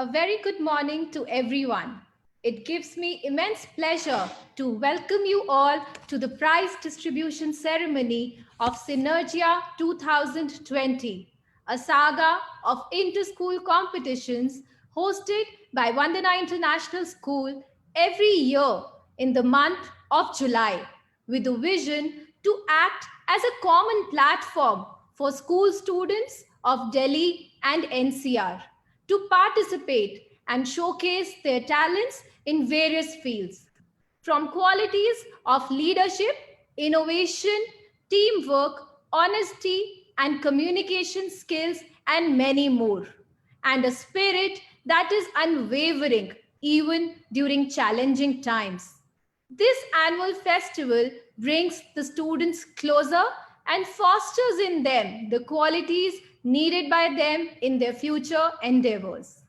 A very good morning to everyone. It gives me immense pleasure to welcome you all to the prize distribution ceremony of Synergia 2020, a saga of inter-school competitions hosted by Vandana International School every year in the month of July, with a vision to act as a common platform for school students of Delhi and NCR to participate and showcase their talents in various fields, from qualities of leadership, innovation, teamwork, honesty, and communication skills, and many more, and a spirit that is unwavering even during challenging times. This annual festival brings the students closer and fosters in them the qualities needed by them in their future endeavors.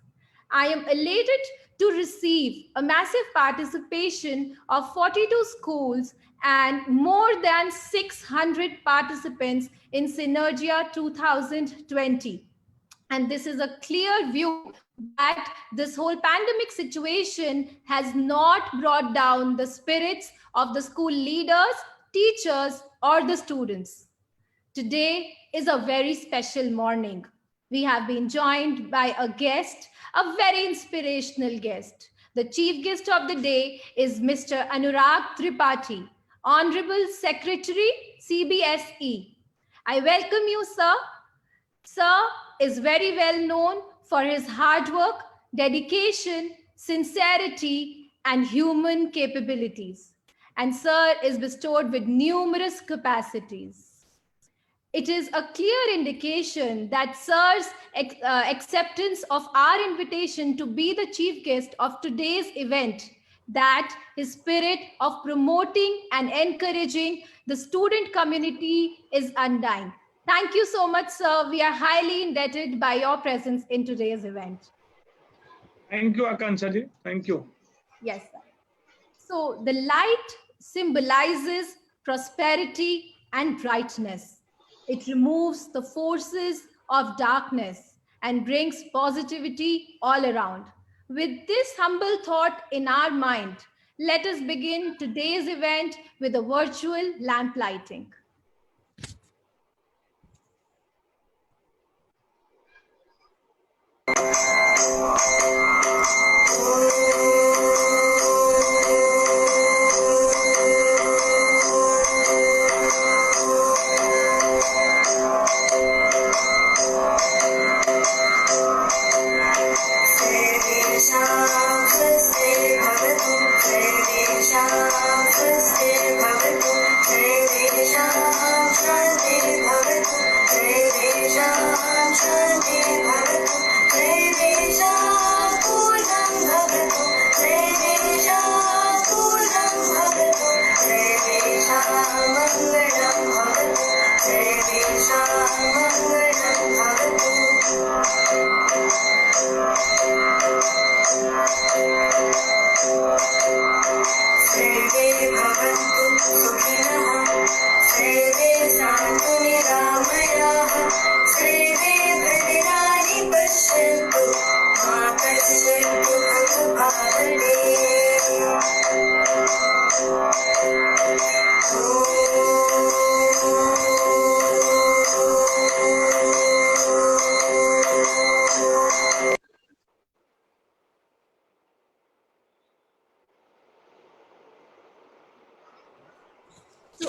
I am elated to receive a massive participation of 42 schools and more than 600 participants in Synergia 2020. And this is a clear view that this whole pandemic situation has not brought down the spirits of the school leaders, teachers, or the students. Today is a very special morning. We have been joined by a guest, a very inspirational guest. The chief guest of the day is Mr. Anurag Tripathi, Honorable Secretary, CBSE. I welcome you, sir. Sir is very well known for his hard work, dedication, sincerity, and human capabilities. And Sir is bestowed with numerous capacities. It is a clear indication that Sir's acceptance of our invitation to be the chief guest of today's event, that his spirit of promoting and encouraging the student community is undying. Thank you so much, sir. We are highly indebted by your presence in today's event. Thank you, Akansha ji. Thank you. Yes, sir. So the light symbolizes prosperity and brightness. It removes the forces of darkness and brings positivity all around. With this humble thought in our mind, let us begin today's event with a virtual lamp lighting.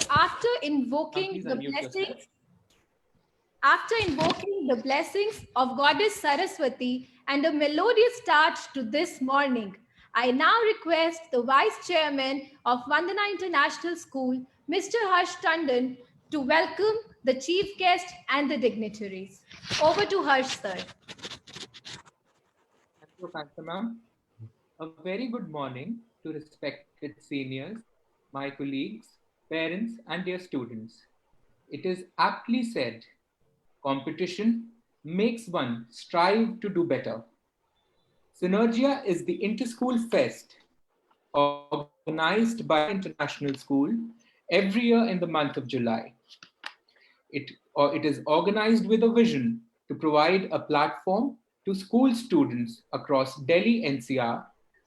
After invoking the blessings of Goddess Saraswati and a melodious start to this morning, I now request the Vice Chairman of Vandana International School, Mr. Harsh Tandon, to welcome the chief guest and the dignitaries. Over to Harsh, sir. Thank you, Kansha ma'am. A very good morning to respected seniors, my colleagues, parents, and dear students. It is aptly said, competition makes one strive to do better. Synergia is the inter-school fest organized by International School every year in the month of July. It is organized with a vision to provide a platform to school students across Delhi NCR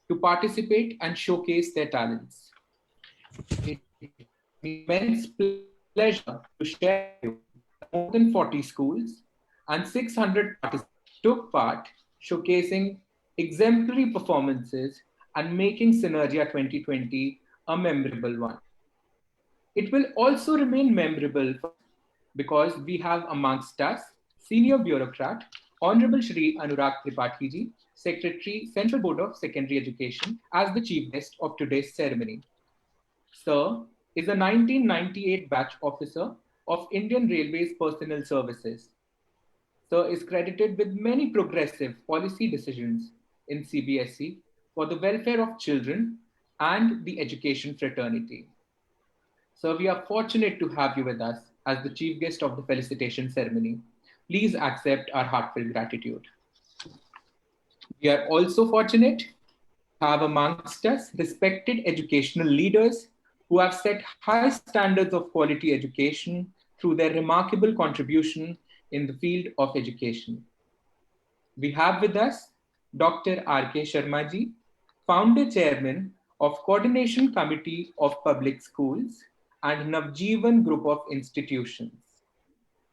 to participate and showcase their talents. It is an immense pleasure to share with you that more than 40 schools and 600 participants took part, showcasing exemplary performances and making Synergia 2020 a memorable one. It will also remain memorable because we have amongst us Senior Bureaucrat, Honorable Shri Anurag Tripathi ji, Secretary, Central Board of Secondary Education, as the chief guest of today's ceremony. Sir is a 1998 batch officer of Indian Railways Personnel Services. Sir is credited with many progressive policy decisions in CBSE for the welfare of children and the education fraternity. Sir, we are fortunate to have you with us as the chief guest of the felicitation ceremony. Please accept our heartfelt gratitude. We are also fortunate to have amongst us respected educational leaders who have set high standards of quality education through their remarkable contribution in the field of education. We have with us Dr. R.K. Sharma ji, founder chairman of Coordination Committee of Public Schools and Navjeevan Group of Institutions.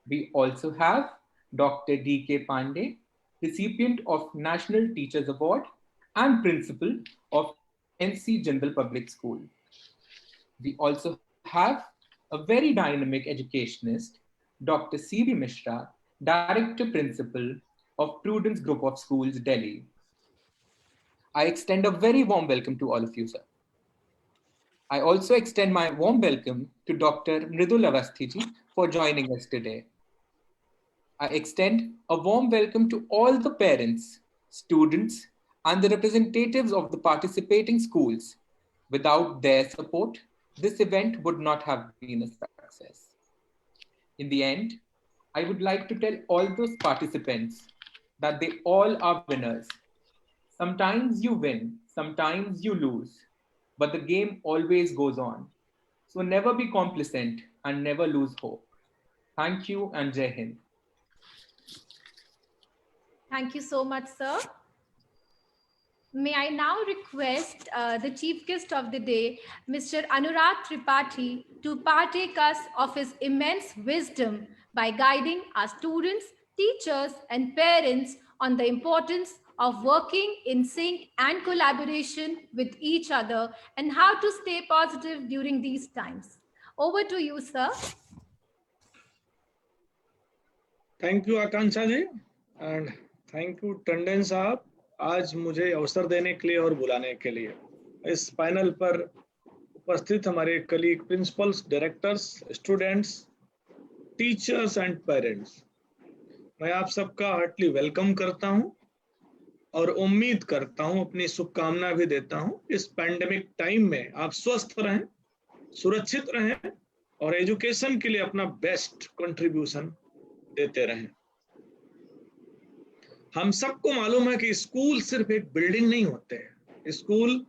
We also have Dr. D.K. Pandey, recipient of National Teachers Award and principal of NC General Public School. We also have a very dynamic educationist, Dr. C.B. Mishra, Director Principal of Prudence Group of Schools, Delhi. I extend a very warm welcome to all of you, sir. I also extend my warm welcome to Dr. Mridul Avasthi ji for joining us today. I extend a warm welcome to all the parents, students, and the representatives of the participating schools. Without their support, this event would not have been a success. In the end, I would like to tell all those participants that they all are winners. Sometimes you win, sometimes you lose, but the game always goes on. So never be complacent and never lose hope. Thank you and Jai Hind. Thank you so much, sir. May I now request the chief guest of the day, Mr. Anurag Tripathi, to partake us of his immense wisdom by guiding our students, teachers, and parents on the importance of working in sync and collaboration with each other and how to stay positive during these times. Over to you, sir. Thank you Akanksha ji and thank you Tandon साहब आज मुझे अवसर देने के लिए और बुलाने के लिए। इस पैनल पर उपस्थित हमारे colleague principles, directors, students, teachers and parents, मैं आप सबका हार्टली वेलकम करता हूं और उम्मीद करता हूं, अपनी शुभकामना भी देता हूं, इस पैंडेमिक टाइम में आप स्वस्थ रहें, सुरक्षित रहें और एजुकेशन के लिए अपना बेस्ट कंट्रीब्यूशन देते रहें। हम सबको मालूम है कि स्कूल सिर्फ एक बिल्डिंग नहीं होते हैं, स्कूल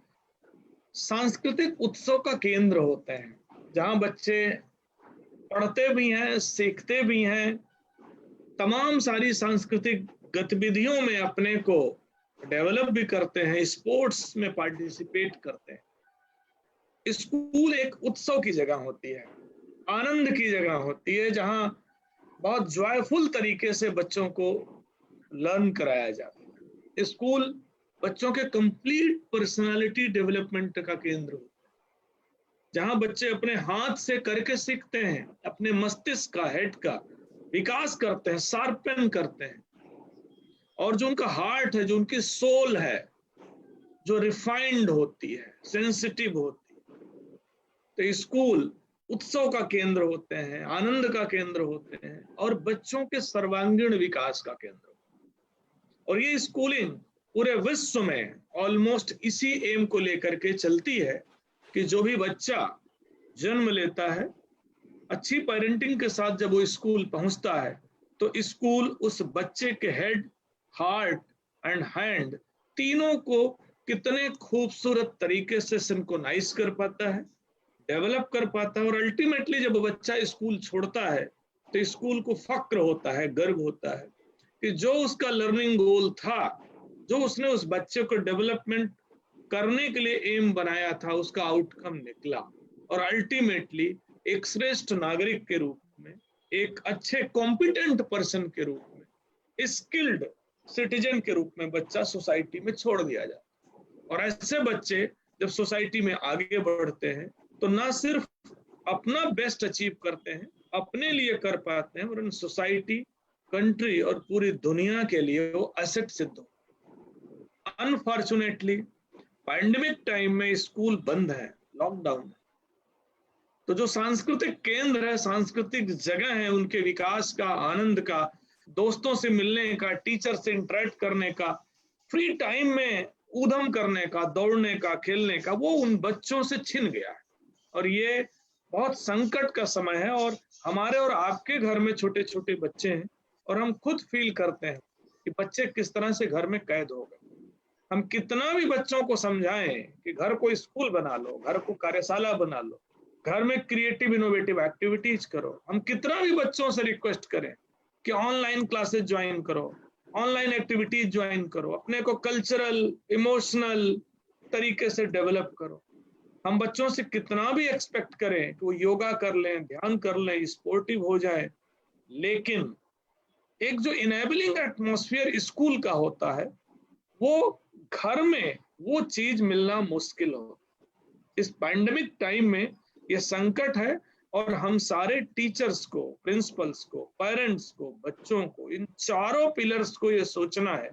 सांस्कृतिक उत्सव का केंद्र होते हैं जहां बच्चे पढ़ते भी हैं, सीखते भी हैं, तमाम सारी सांस्कृतिक गतिविधियों में अपने को डेवलप भी करते हैं, स्पोर्ट्स में पार्टिसिपेट करते हैं। स्कूल एक उत्सव की जगह होती है, आनंद की जगह होती है, जहां बहुत जॉयफुल तरीके से बच्चों को लर्न कराया जाता है। स्कूल बच्चों के कंप्लीट पर्सनालिटी डेवलपमेंट का केंद्र होता है, जहां बच्चे अपने हाथ से करके सीखते हैं, अपने मस्तिष्क का, हेड का विकास करते हैं, शार्पन करते हैं, और जो उनका हार्ट है, जो उनकी सोल है, जो रिफाइंड होती है, सेंसिटिव होती है। तो स्कूल उत्सव का केंद्र होते हैं, आनंद का केंद्र होते हैं और बच्चों के सर्वांगीण विकास का केंद्र। और ये स्कूलिंग पूरे विश्व में ऑलमोस्ट इसी एम को लेकर के चलती है कि जो भी बच्चा जन्म लेता है, अच्छी पेरेंटिंग के साथ जब वो स्कूल पहुंचता है तो स्कूल उस बच्चे के हेड, हार्ट एंड हैंड तीनों को कितने खूबसूरत तरीके से सिंक्रोनाइज कर पाता है, डेवलप कर पाता है। और अल्टीमेटली जब बच्चा स्कूल छोड़ता है तो स्कूल को फक्र होता है, गर्व होता है कि जो उसका लर्निंग गोल था, जो उसने उस बच्चे को डेवलपमेंट करने के लिए एम बनाया था, उसका आउटकम निकला। और अल्टीमेटली एक श्रेष्ठ नागरिक के रूप में, एक अच्छे कॉम्पिटेंट पर्सन के रूप में, स्किल्ड सिटीजन के रूप में बच्चा सोसाइटी में छोड़ दिया जाता। और ऐसे बच्चे जब सोसाइटी में आगे बढ़ते हैं तो ना सिर्फ अपना बेस्ट अचीव करते हैं, अपने लिए कर पाते हैं, वरन सोसाइटी, कंट्री और पूरी दुनिया के लिए वो एसेट सिद्ध हो। अनफॉर्चुनेटली पैंडेमिक टाइम में स्कूल बंद है, लॉकडाउन है, तो जो सांस्कृतिक केंद्र है, सांस्कृतिक जगह है, उनके विकास का, आनंद का, दोस्तों से मिलने का, टीचर से इंटरेक्ट करने का, फ्री टाइम में ऊधम करने का, दौड़ने का, खेलने का, वो उन बच्चों से छिन गया है। और ये बहुत संकट का समय है। और हमारे और आपके घर में छोटे छोटे बच्चे हैं और हम खुद फील करते हैं कि बच्चे किस तरह से घर में कैद हो गए। हम कितना भी बच्चों को समझाएं कि घर को स्कूल बना लो, घर को कार्यशाला बना लो, घर में क्रिएटिव इनोवेटिव एक्टिविटीज करो, हम कितना भी बच्चों से रिक्वेस्ट करें कि ऑनलाइन क्लासेस ज्वाइन करो, ऑनलाइन एक्टिविटीज ज्वाइन करो, अपने को कल्चरल, इमोशनल तरीके से डेवलप करो, हम बच्चों से कितना भी एक्सपेक्ट करें कि वो योगा कर लें, ध्यान कर लें, स्पोर्टिव हो जाए, लेकिन एक जो इनेबलिंग एटमॉस्फेयर स्कूल का होता है, वो घर में वो चीज मिलना मुश्किल हो। इस पैंडेमिक टाइम में ये संकट है और हम सारे टीचर्स को, प्रिंसिपल्स को, पेरेंट्स को, बच्चों को, इन चारों पिलर्स को ये सोचना है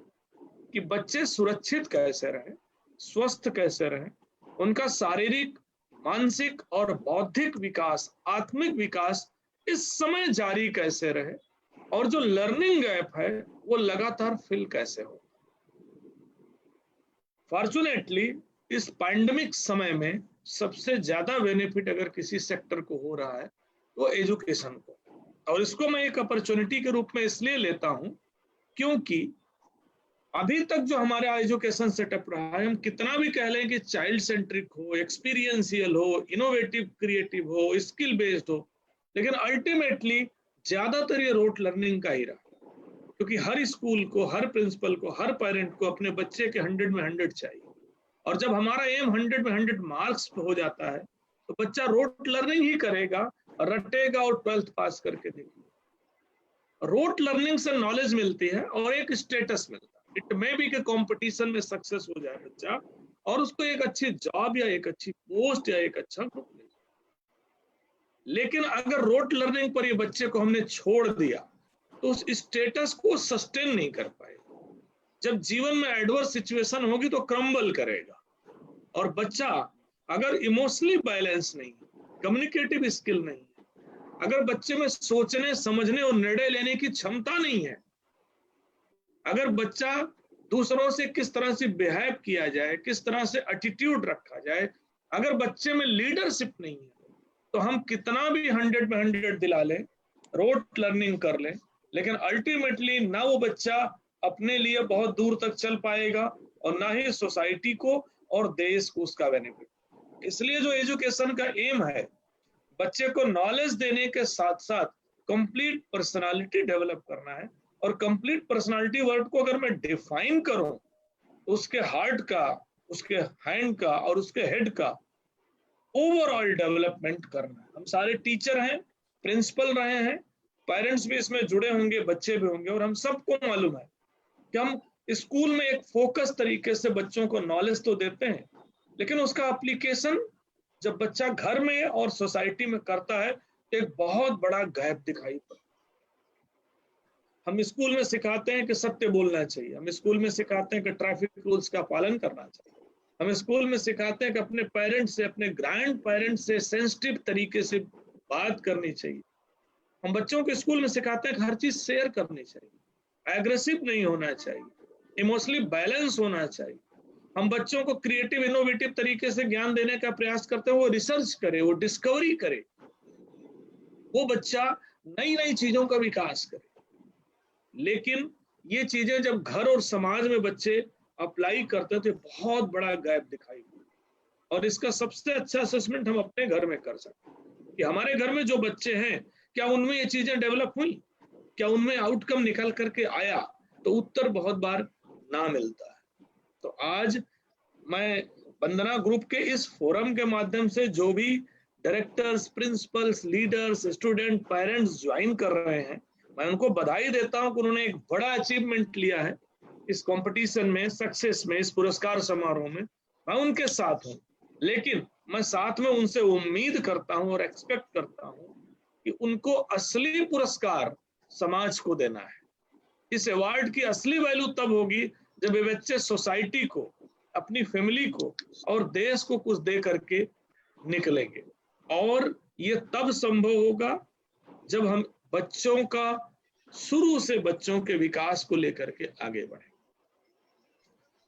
कि बच्चे सुरक्षित कैसे रहें, स्वस्थ कैसे रहें, उनका शारीरिक, मानसिक और बौद्धिक विकास, आत्मिक विकास इस समय जारी कैसे रहे, और जो लर्निंग गैप है वो लगातार फिल कैसे हो। फॉर्चुनेटली इस पैंडेमिक समय में सबसे ज्यादा बेनिफिट अगर किसी सेक्टर को हो रहा है तो एजुकेशन को। और इसको मैं एक अपॉर्चुनिटी के रूप में इसलिए लेता हूं क्योंकि अभी तक जो हमारा एजुकेशन सेटअप रहा है, हम कितना भी कह लें कि चाइल्ड सेंट्रिक हो, एक्सपीरियंशियल हो, इनोवेटिव, क्रिएटिव हो, स्किल बेस्ड हो, लेकिन अल्टीमेटली ज्यादातर ये रोट लर्निंग का ही रहा। क्योंकि हर स्कूल को, हर प्रिंसिपल को, हर पेरेंट को अपने बच्चे के 100 में 100 चाहिए। और जब हमारा एम 100 में 100 मार्क्स पे हो जाता है तो बच्चा रोट लर्निंग ही करेगा, रटेगा और 12th पास करके देगा। रोट लर्निंग से नॉलेज मिलती है और एक स्टेटस मिलता है। इट मे बी के कंपटीशन में सक्सेस हो जाए बच्चा और उसको एक अच्छी जॉब या एक अच्छी पोस्ट या एक अच्छा ग्रुप मिल जाए। लेकिन अगर रोट लर्निंग पर ये बच्चे को हमने छोड़ दिया तो उस स्टेटस को सस्टेन नहीं कर पाएगा। जब जीवन में एडवर्स सिचुएशन होगी तो क्रम्बल करेगा। और बच्चा अगर इमोशनली बैलेंस नहीं, कम्युनिकेटिव स्किल नहीं, अगर बच्चे में सोचने, समझने और निर्णय लेने की क्षमता नहीं है, अगर बच्चा दूसरों से किस तरह से बिहेव किया जाए, किस तरह से एटीट्यूड रखा जाए, अगर बच्चे में लीडरशिप नहीं है, तो हम कितना भी 100 में 100 दिला लें, रोट लर्निंग कर लें, लेकिन अल्टीमेटली ना वो बच्चा अपने लिए बहुत दूर तक चल पाएगा और ना ही सोसाइटी को और देश को उसका बेनिफिट। इसलिए जो एजुकेशन का एम है, बच्चे को नॉलेज देने के साथ साथ कंप्लीट पर्सनालिटी डेवलप करना है। और कंप्लीट पर्सनालिटी वर्ड को अगर मैं डिफाइन करूं तो उसके हार्ट का, उसके हैंड का और उसके हेड का ओवरऑल डेवलपमेंट करना है। हम सारे टीचर हैं, प्रिंसिपल रहे हैं, पेरेंट्स भी इसमें जुड़े होंगे, बच्चे भी होंगे, और हम सबको मालूम है कि हम स्कूल में एक फोकस तरीके से बच्चों को नॉलेज तो देते हैं, लेकिन उसका एप्लीकेशन जब बच्चा घर में और सोसाइटी में करता है तो एक बहुत बड़ा गैप दिखाई पड़ता है। हम स्कूल में सिखाते हैं कि सत्य बोलना चाहिए, हम स्कूल में सिखाते हैं कि ट्रैफिक रूल्स का पालन करना चाहिए, हम स्कूल में सिखाते हैं कि अपने पेरेंट्स से, अपने ग्रैंड पेरेंट्स से सेंसिटिव तरीके से बात करनी चाहिए। हम बच्चों को स्कूल में सिखाते हैं कि हर चीज शेयर करनी चाहिए, एग्रेसिव नहीं होना चाहिए, इमोशनली बैलेंस होना चाहिए। हम बच्चों को क्रिएटिव, इनोवेटिव तरीके से ज्ञान देने का प्रयास करते हैं, वो रिसर्च करे, वो डिस्कवरी करे, वो बच्चा नई नई चीजों का विकास करे। लेकिन ये चीजें जब घर और समाज में बच्चे अप्लाई करते थे, बहुत बड़ा गैप दिखाई दिया। और इसका सबसे अच्छा असेसमेंट हम अपने घर में कर सकते हैं कि हमारे घर में जो बच्चे हैं, क्या उनमें ये चीजें डेवलप हुई, क्या उनमें आउटकम निकल करके आया, तो उत्तर बहुत बार ना मिलता है। तो आज मैं वंदना ग्रुप के इस फोरम के माध्यम से जो भी directors, principles, leaders, student, parents join कर रहे हैं, मैं उनको बधाई देता हूं कि उन्होंने एक बड़ा अचीवमेंट लिया है इस कंपटीशन में, सक्सेस में, इस पुरस्कार समारोह में। मैं उनके साथ हूं, लेकिन मैं साथ में उनसे उम्मीद करता हूं और एक्सपेक्ट करता हूं कि उनको असली पुरस्कार समाज को देना है। इस अवार्ड की असली वैल्यू तब होगी जब ये बच्चे सोसाइटी को, अपनी फैमिली को और देश को कुछ दे करके निकलेंगे। और ये तब संभव होगा जब हम बच्चों का, शुरू से बच्चों के विकास को लेकर के आगे बढ़े।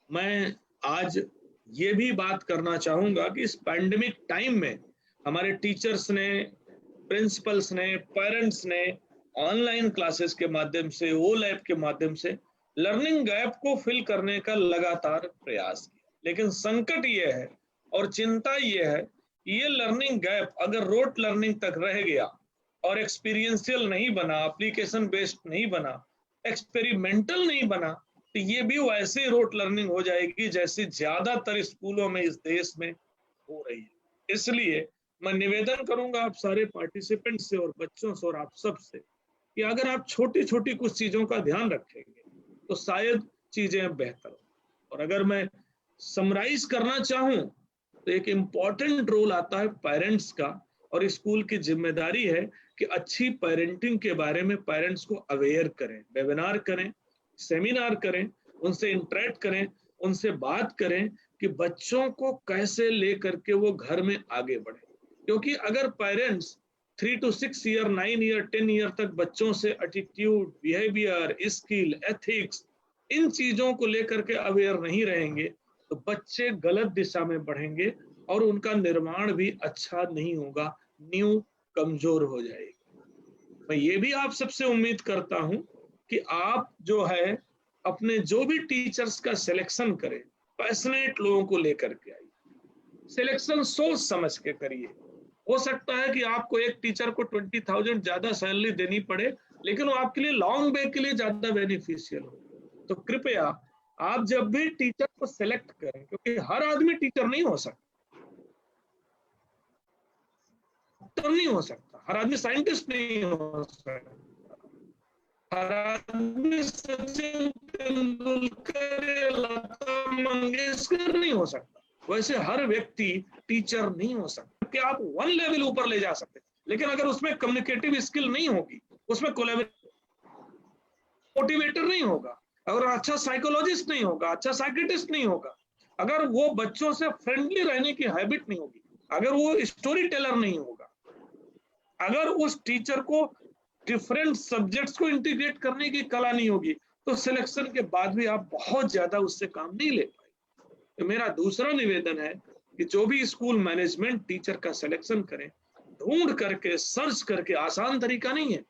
मैं आज ये भी बात करना चाहूंगा कि इस पैंडेमिक टाइम में हमारे टीचर्स ने, प्रिंसिपल्स ने, पेरेंट्स ने ऑनलाइन क्लासेस के माध्यम से, ओ लैब के माध्यम से लर्निंग गैप को फिल करने का लगातार प्रयास किया। लेकिन संकट ये है और चिंता ये है, ये लर्निंग गैप अगर रोट लर्निंग तक रह गया और एक्सपीरियंशियल नहीं बना, एप्लीकेशन बेस्ड नहीं बना, एक्सपेरिमेंटल नहीं बना, तो ये भी वैसे रोट लर्निंग हो जाएगी जैसे ज्यादातर स्कूलों में इस देश में हो रही है। इसलिए मैं निवेदन करूंगा आप सारे पार्टिसिपेंट से और बच्चों से और आप सब से कि अगर आप छोटी छोटी कुछ चीजों का ध्यान रखेंगे तो शायद चीजें बेहतर हो। और अगर मैं समराइज करना चाहूं तो एक इम्पॉर्टेंट रोल आता है पेरेंट्स का, और स्कूल की जिम्मेदारी है कि अच्छी पेरेंटिंग के बारे में पेरेंट्स को अवेयर करें, वेबिनार करें, सेमिनार करें, उनसे इंटरेक्ट करें, उनसे बात करें कि बच्चों को कैसे लेकर के वो घर में आगे बढ़े। क्योंकि अगर parents 3 to 6 year, 9 year, 10 year तक बच्चों से एटीट्यूड, बिहेवियर, स्किल, एथिक्स, इन चीजों को लेकर के अवेयर नहीं रहेंगे तो बच्चे गलत दिशा में बढ़ेंगे और उनका निर्माण भी अच्छा नहीं होगा, नींव कमजोर हो जाएगी। मैं ये भी आप सबसे उम्मीद करता हूं कि आप जो है अपने जो भी टीचर्स का सिलेक्शन करें, पैशनेट लोगों को लेकर के आइए। सिलेक्शन सोच समझ के करिए। हो सकता है कि आपको एक टीचर को 20,000 ज्यादा सैलरी देनी पड़े, लेकिन वो आपके लिए लॉन्ग वे के लिए ज्यादा बेनिफिशियल हो। तो कृपया आप जब भी टीचर को सिलेक्ट करें, क्योंकि हर आदमी टीचर नहीं हो सकता, डॉक्टर नहीं हो सकता, हर आदमी साइंटिस्ट नहीं हो सकता, हर आदमी सचिन तेंदुलकर, लता मंगेशकर नहीं हो सकता। वैसे हर व्यक्ति टीचर नहीं हो सकता कि आप 1 लेवल ऊपर ले जा सकते, लेकिन अगर उसमें कम्युनिकेटिव स्किल नहीं होगी, उसमें मोटिवेटर नहीं होगा, अगर अच्छा साइकोलॉजिस्ट नहीं होगा, अच्छा साइकियाट्रिस्ट नहीं होगा, अगर वो बच्चों से फ्रेंडली रहने की हैबिट नहीं होगी, अगर वो स्टोरी टेलर नहीं होगा, अगर उस टीचर को डिफरेंट सब्जेक्ट्स को इंटीग्रेट करने की कला नहीं होगी, तो सिलेक्शन के बाद भी आप बहुत ज्यादा उससे काम नहीं ले पाएंगे। तो मेरा दूसरा निवेदन है कि जो भी स्कूल मैनेजमेंट टीचर का सिलेक्शन करें, ढूंढ करके, सर्च करके, आसान तरीका नहीं है,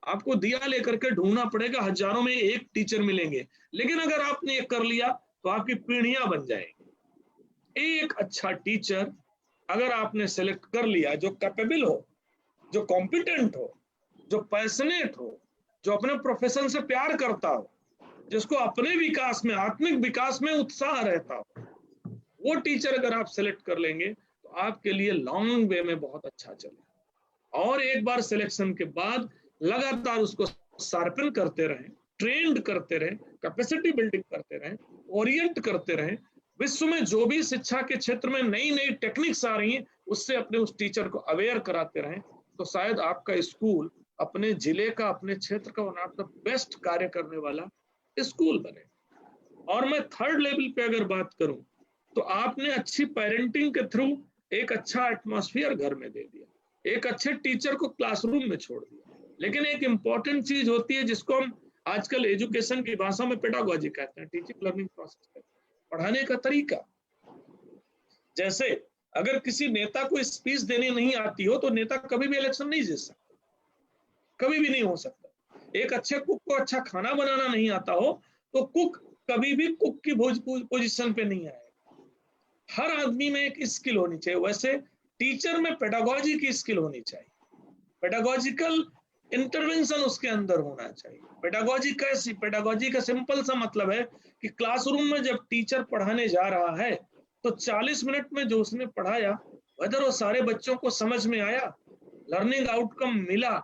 आपको दिया लेकर के ढूंढना पड़ेगा, हजारों में एक टीचर मिलेंगे, लेकिन अगर आपने ये कर लिया तो आपकी पीढ़ियां बन जाएंगी। एक अच्छा टीचर अगर आपने सेलेक्ट कर लिया, जो कैपेबल हो, जो कॉम्पिटेंट हो, जो पैशनेट हो, जो अपने प्रोफेशन से प्यार करता हो, जिसको अपने विकास में, आत्मिक विकास में उत्साह रहता हो, वो टीचर अगर आप सेलेक्ट कर लेंगे तो आपके लिए लॉन्ग वे में बहुत अच्छा चलेगा। और एक बार सिलेक्शन के बाद लगातार उसको शार्पन करते रहें, ट्रेंड करते रहें, कैपेसिटी बिल्डिंग करते रहें, ओरिएंट करते रहें। विश्व में जो भी शिक्षा के क्षेत्र में नई नई टेक्निक्स आ रही हैं, उससे अपने उस टीचर को अवेयर कराते रहें, तो शायद आपका स्कूल अपने जिले का, अपने क्षेत्र का वन ऑफ द बेस्ट कार्य करने वाला स्कूल बने। और मैं 3rd लेवल पे अगर बात करूं तो आपने अच्छी पेरेंटिंग के थ्रू एक अच्छा एटमॉस्फेयर घर में दे दिया, एक अच्छे टीचर को क्लासरूम में छोड़ दिया, लेकिन एक इंपॉर्टेंट चीज होती है जिसको हम आजकल एजुकेशन की भाषा में पेडागोजी कहते हैं, टीचिंग लर्निंग प्रोसेस, पढ़ाने का तरीका। जैसे अगर किसी नेता को स्पीच देनी नहीं आती हो तो नेता कभी भी इलेक्शन नहीं जीत सकता, कभी भी नहीं हो सकता। एक अच्छे कुक को अच्छा खाना बनाना नहीं आता हो तो कुक कभी भी कुक की पोजीशन पे नहीं आएगा। हर आदमी में एक स्किल होनी चाहिए, वैसे टीचर में पेडागोजी की स्किल होनी चाहिए। पेडागोजिकल इंटरवेंशन उसके अंदर होना चाहिए। पेडागोजी कैसी? पेडागोजी का सिंपल सा मतलब है कि क्लासरूम में जब टीचर पढ़ाने जा रहा है तो 40 मिनट में जो उसने पढ़ाया, अगर वो सारे बच्चों को समझ में आया, लर्निंग आउटकम मिला,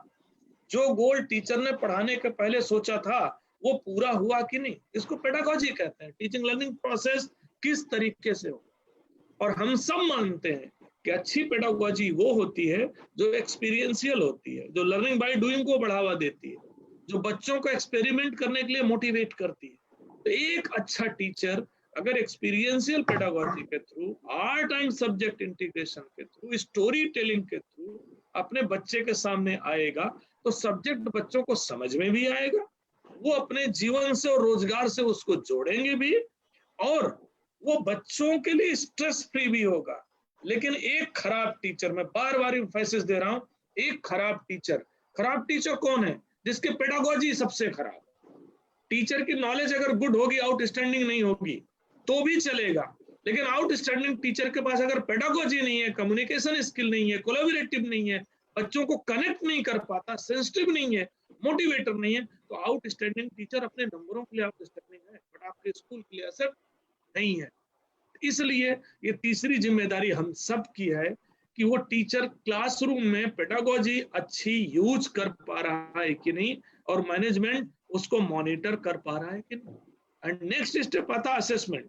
जो गोल टीचर ने पढ़ाने के पहले सोचा था वो पूरा हुआ कि नहीं, इसको पेडागोजी कहते हैं। टीचिंग लर्निंग प्रोसेस किस तरीके से हो। और हम सब मानते हैं कि अच्छी पेडागोजी वो होती है जो एक्सपीरियंशियल होती है, जो लर्निंग बाय डूइंग को बढ़ावा देती है, जो बच्चों को एक्सपेरिमेंट करने के लिए मोटिवेट करती है। तो एक अच्छा टीचर अगर एक्सपीरियंशियल पेडागोजी के through, art and subject integration के थ्रू, स्टोरी टेलिंग के थ्रू अपने बच्चे के सामने आएगा तो सब्जेक्ट बच्चों को समझ में भी आएगा, वो अपने जीवन से और रोजगार से उसको जोड़ेंगे भी, और वो बच्चों के लिए स्ट्रेस फ्री भी होगा। लेकिन एक खराब टीचर, मैं बार बार एम्फेसिस दे रहा हूं, एक खराब टीचर कौन है? जिसके पेडागोजी सबसे खराब। टीचर की नॉलेज अगर गुड होगी, आउटस्टैंडिंग नहीं होगी तो भी चलेगा, लेकिन आउटस्टैंडिंग टीचर के पास अगर पेडागोजी नहीं है, कम्युनिकेशन स्किल नहीं है, कोलैबोरेटिव नहीं है, बच्चों को कनेक्ट नहीं कर पाता, सेंसिटिव नहीं है, मोटिवेटर नहीं है, तो आउटस्टैंडिंग टीचर अपने नंबरों के लिए आउटस्टैंडिंग है, बट आपके स्कूल के लिए एसेट नहीं है। इसलिए ये तीसरी जिम्मेदारी हम सब की है कि वो टीचर क्लासरूम में पेडागोजी अच्छी यूज कर पा रहा है कि नहीं, और मैनेजमेंट उसको मॉनिटर कर पा रहा है कि नहीं। एंड नेक्स्ट स्टेप आता है असेसमेंट।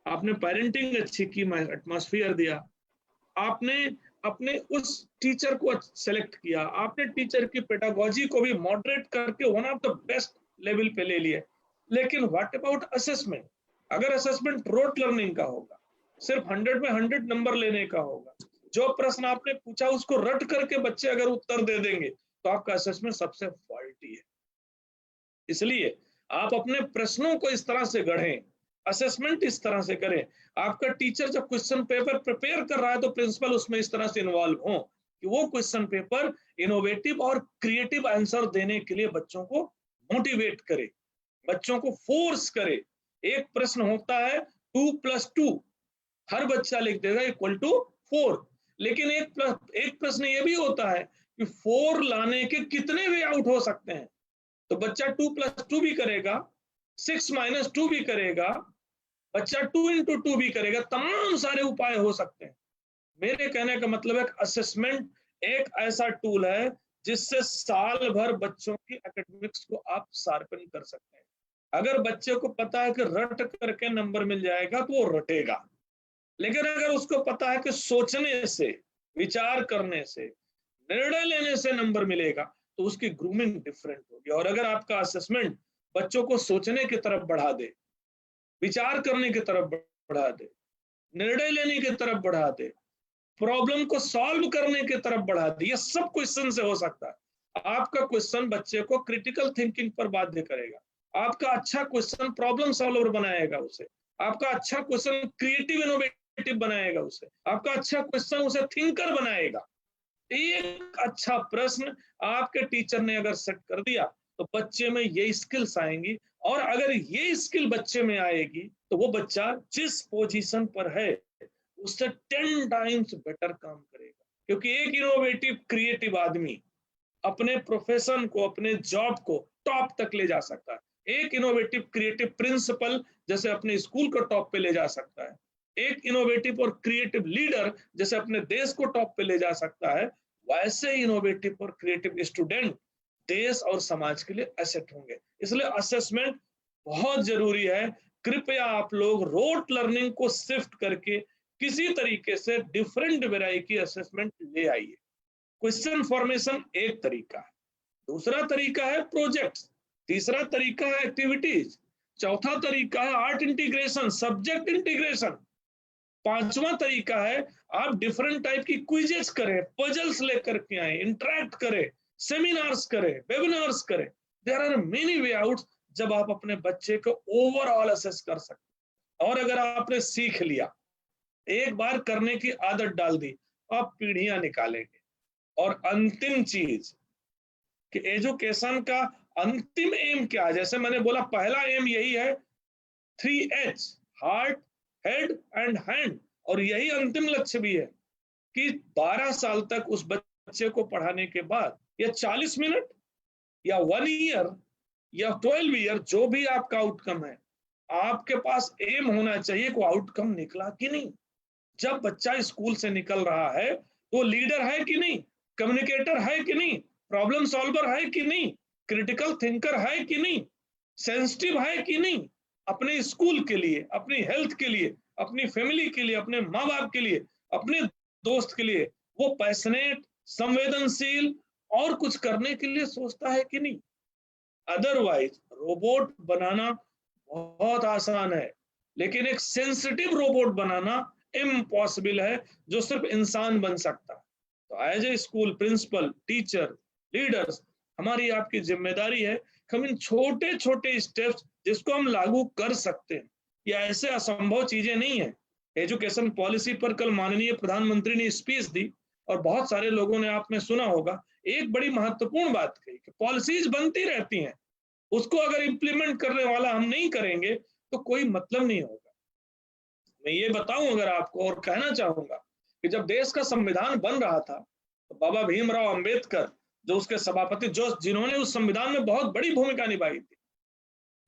आपने पेरेंटिंग अच्छी की, एटमॉस्फेयर दिया, आपने अपने उस टीचर को सेलेक्ट किया, आपने टीचर की पेडागोजी को भी मॉडरेट करके one of the best level पे ले लिए, लेकिन व्हाट अबाउट असेसमेंट? अगर असेसमेंट रोट लर्निंग का होगा, सिर्फ 100 में 100 नंबर लेने का होगा, जो प्रश्न आपने पूछा उसको रट करके बच्चे अगर उत्तर दे देंगे तो आपका असेसमेंट सबसे फॉल्टी है। इसलिए आप अपने प्रश्नों को इस तरह से गढ़ें, असेसमेंट इस तरह से करें। आपका टीचर जब क्वेश्चन पेपर प्रिपेयर कर रहा है तो प्रिंसिपल उसमें इस तरह से इन्वॉल्व हो कि वो क्वेश्चन पेपर इनोवेटिव और क्रिएटिव आंसर देने के लिए बच्चों को मोटिवेट करे, बच्चों को फोर्स करे। एक प्रश्न होता है 2 + 2, हर बच्चा लिख देगा =4, लेकिन एक प्रश्न ये भी होता है कि 4 लाने के कितने वे आउट हो सकते हैं। तो बच्चा 2 + 2 भी करेगा, 6 - 2 भी करेगा, बच्चा 2 × 2 भी करेगा, तमाम सारे उपाय हो सकते हैं। मेरे कहने का मतलब है कि असेसमेंट एक ऐसा टूल है जिससे साल भर बच्चों की एकेडमिक्स को आप शार्पन कर सकते हैं। अगर बच्चे को पता है कि रट करके नंबर मिल जाएगा तो वो रटेगा, लेकिन अगर उसको पता है कि सोचने से, विचार करने से, निर्णय लेने से नंबर मिलेगा तो उसकी ग्रूमिंग डिफरेंट होगी। और अगर आपका असेसमेंट बच्चों को सोचने की तरफ बढ़ा दे, विचार करने की तरफ बढ़ा दे, निर्णय लेने की तरफ बढ़ा दे, प्रॉब्लम को सॉल्व करने की तरफ बढ़ा दे, ये सब क्वेश्चन से हो सकता है। आपका क्वेश्चन बच्चे को क्रिटिकल थिंकिंग पर बाध्य करेगा, आपका अच्छा क्वेश्चन प्रॉब्लम सॉल्वर बनाएगा उसे, आपका अच्छा क्वेश्चन क्रिएटिव इनोवेटिव बनाएगा उसे, आपका अच्छा क्वेश्चन उसे थिंकर बनाएगा। एक अच्छा प्रश्न आपके टीचर ने अगर सेट कर दिया तो बच्चे में ये स्किल्स आएंगी, और अगर ये स्किल बच्चे में आएगी तो वो बच्चा जिस पोजीशन पर है उससे 10 टाइम्स बेटर काम करेगा। क्योंकि एक इनोवेटिव क्रिएटिव आदमी अपने प्रोफेशन को, अपने जॉब को टॉप तक ले जा सकता है। एक इनोवेटिव क्रिएटिव प्रिंसिपल जैसे अपने स्कूल को टॉप पे ले जा सकता है, एक इनोवेटिव और क्रिएटिव लीडर जैसे अपने देश को टॉप पे ले जा सकता है, वैसे इनोवेटिव और क्रिएटिव स्टूडेंट देश और समाज के लिए एसेट होंगे। इसलिए असेसमेंट बहुत जरूरी है। कृपया आप लोग रोट लर्निंग को शिफ्ट करके किसी तरीके से डिफरेंट वैरायटी असेसमेंट ले आइए। क्वेश्चन फॉर्मेशन एक तरीका है, दूसरा तरीका है प्रोजेक्ट्स, तीसरा तरीका है एक्टिविटीज, चौथा तरीका है आर्ट इंटीग्रेशन, सब्जेक्ट इंटीग्रेशन, पांचवा तरीका है आप डिफरेंट टाइप की क्विजेस करें, पजल्स लेकर के आए, इंटरेक्ट करें, सेमिनार्स करें, वेबिनार्स करें। There are many way outs जब आप अपने बच्चे को ओवरऑल असेस कर सकते। और अगर आपने सीख लिया, एक बार करने की आदत डाल दी, आप पीढ़ियां निकालेंगे। और अंतिम चीज कि एजुकेशन का अंतिम एम क्या है? जैसे मैंने बोला पहला एम यही है 3H, heart, head and hand, और यही अंतिम लक्ष्य भी है कि 12 साल तक उस बच्चे को पढ़ाने के बाद या 40 मिनट या 1 ईयर या 12 ईयर, जो भी आपका आउटकम है, आपके पास एम होना चाहिए को आउटकम निकला कि नहीं। जब बच्चा स्कूल से निकल रहा है तो लीडर है कि नहीं, कम्युनिकेटर है कि नहीं, प्रॉब्लम सॉल्वर है कि नहीं, क्रिटिकल थिंकर है कि नहीं, सेंसिटिव है कि नहीं, अपने स्कूल के लिए, अपनी हेल्थ के लिए, अपनी फैमिली के लिए, अपने माँ बाप के लिए, अपने दोस्त के लिए वो पैशनेट, संवेदनशील और कुछ करने के लिए सोचता है कि नहीं। अदरवाइज रोबोट बनाना बहुत आसान है, लेकिन एक सेंसिटिव रोबोट बनाना इम्पॉसिबल है जो सिर्फ इंसान बन सकता है। तो as a school principal, teacher, leaders, हमारी आपकी जिम्मेदारी है कि हम इन छोटे छोटे स्टेप्स जिसको हम लागू कर सकते हैं, ये ऐसे असंभव चीजें नहीं है। एजुकेशन पॉलिसी पर कल माननीय प्रधानमंत्री ने स्पीच दी और बहुत सारे लोगों ने, आपने सुना होगा, एक बड़ी महत्वपूर्ण बात कही कि पॉलिसीज बनती रहती हैं, उसको अगर इंप्लीमेंट करने वाला हम नहीं करेंगे तो कोई मतलब नहीं होगा। मैं ये बताऊं अगर आपको, और कहना चाहूंगा कि जब देश का संविधान बन रहा था तो बाबा भीमराव अंबेडकर, जो उसके सभापति, जो जिन्होंने उस संविधान में बहुत बड़ी भूमिका निभाई थी,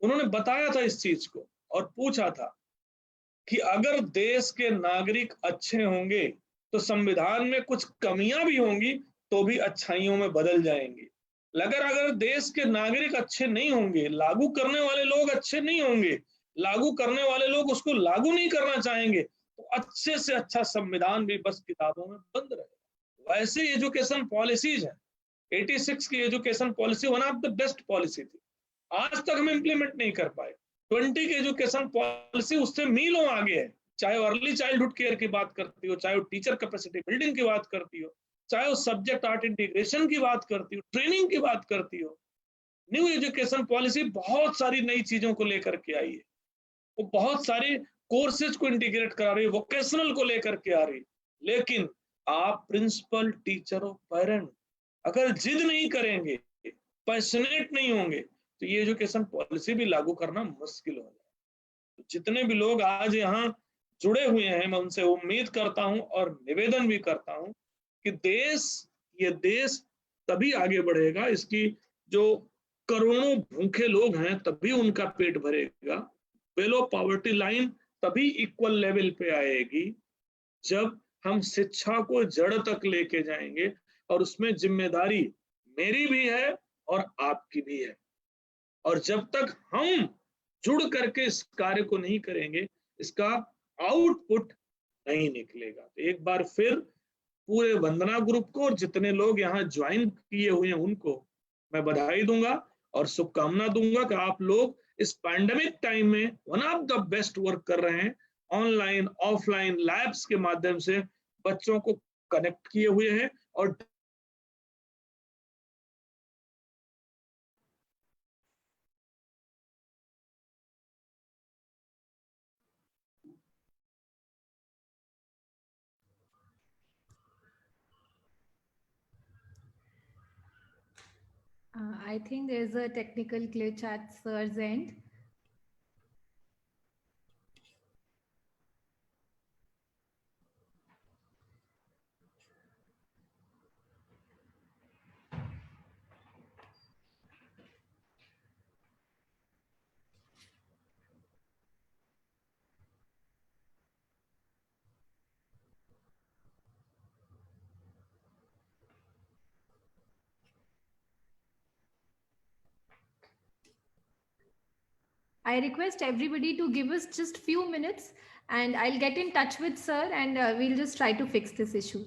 उन्होंने बताया था इस चीज को और पूछा था कि अगर देश के नागरिक अच्छे होंगे तो संविधान में कुछ कमियां भी होंगी तो भी अच्छाइयों में बदल जाएंगी। अगर देश के नागरिक अच्छे नहीं होंगे, लागू करने वाले लोग अच्छे नहीं होंगे, लागू करने वाले लोग उसको लागू नहीं करना चाहेंगे, तो अच्छे से अच्छा संविधान भी बस किताबों में बंद रहेगा। वैसे एजुकेशन पॉलिसीज है, 86 की education policy one of the best policy थी, आज तक हम इंप्लीमेंट नहीं कर पाए। 20 की एजुकेशन पॉलिसी उससे मीलों आगे है, चाहे वो अर्ली चाइल्डहुड केयर की बात करती हो, चाहे वो टीचर कैपेसिटी बिल्डिंग की बात करती हो, चाहे वो सब्जेक्ट आर्ट इंटीग्रेशन की बात करती हो, ट्रेनिंग की बात करती हो। न्यू एजुकेशन पॉलिसी बहुत सारी नई चीजों को लेकर के आई है, वो बहुत सारे कोर्सेज को इंटीग्रेट करा रही है, वोकेशनल को लेकर के आ रही है। लेकिन आप प्रिंसिपल, टीचर और पेरेंट अगर जिद नहीं करेंगे, पैशनेट नहीं होंगे, तो ये एजुकेशन पॉलिसी भी लागू करना मुश्किल हो जाए। तो जितने भी लोग आज यहाँ जुड़े हुए हैं, मैं उनसे उम्मीद करता हूं और निवेदन भी करता हूं कि ये देश तभी आगे बढ़ेगा, इसकी जो करोड़ों भूखे लोग हैं तभी उनका पेट भरेगा, बिलो पॉवर्टी लाइन तभी इक्वल लेवल पे आएगी जब हम शिक्षा को जड़ तक लेके जाएंगे। और उसमें जिम्मेदारी मेरी भी है और आपकी भी है, और जब तक हम जुड़ करके इस कार्य को नहीं करेंगे, इसका आउटपुट नहीं निकलेगा। तो एक बार फिर पूरे वंदना ग्रुप को और जितने लोग यहाँ ज्वाइन किए हुए हैं उनको मैं बधाई दूंगा और शुभकामना दूंगा कि आप लोग इस पैंडेमिक टाइम में one of the best work कर रहे हैं। ऑनलाइन ऑफलाइन लैब्स के माध्यम से बच्चों को कनेक्ट किए हुए हैं और I think there's a technical glitch at Sir's end. I request everybody to give us just few minutes and I'll get in touch with Sir and we'll just try to fix this issue.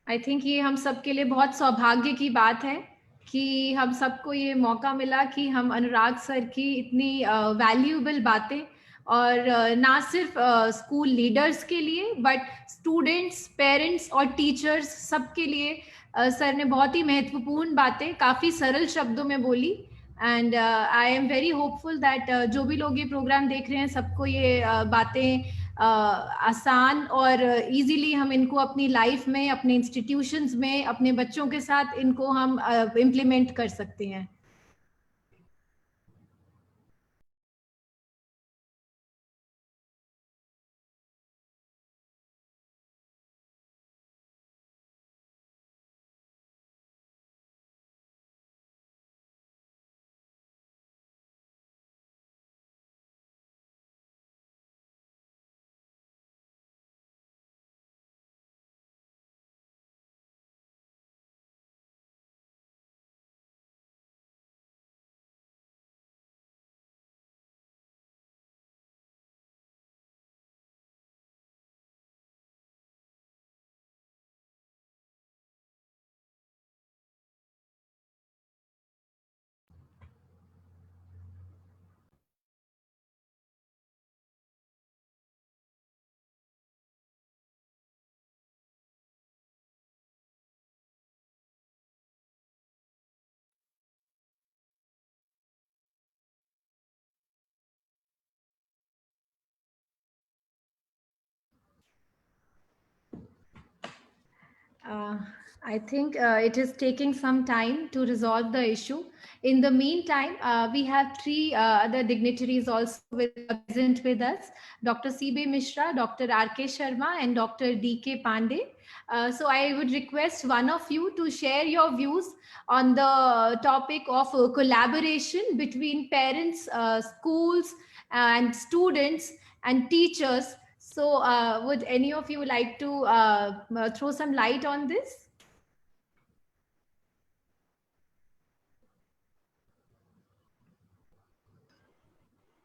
I think ये हम सबके लिए बहुत सौभाग्य की बात है कि हम सबको ये मौका मिला कि हम अनुराग सर की इतनी वैल्यूएबल बातें और ना सिर्फ स्कूल लीडर्स के लिए बट स्टूडेंट्स, पेरेंट्स और टीचर्स सबके लिए सर ने बहुत ही महत्वपूर्ण बातें काफ़ी सरल शब्दों में बोली। And I am very hopeful that जो भी लोग ये प्रोग्राम देख रहे हैं सबको ये बातें आसान और इजीली हम इनको अपनी लाइफ में, अपने इंस्टीट्यूशंस में, अपने बच्चों के साथ इनको हम इम्प्लीमेंट कर सकते हैं। I think it is taking some time to resolve the issue. In the meantime, we have three other dignitaries also present with us: Dr. C.B. Mishra, Dr. R.K. Sharma, and Dr. D.K. Pandey. So I would request one of you to share your views on the topic of collaboration between parents, schools, and students and teachers. So would any of you like to throw some light on this?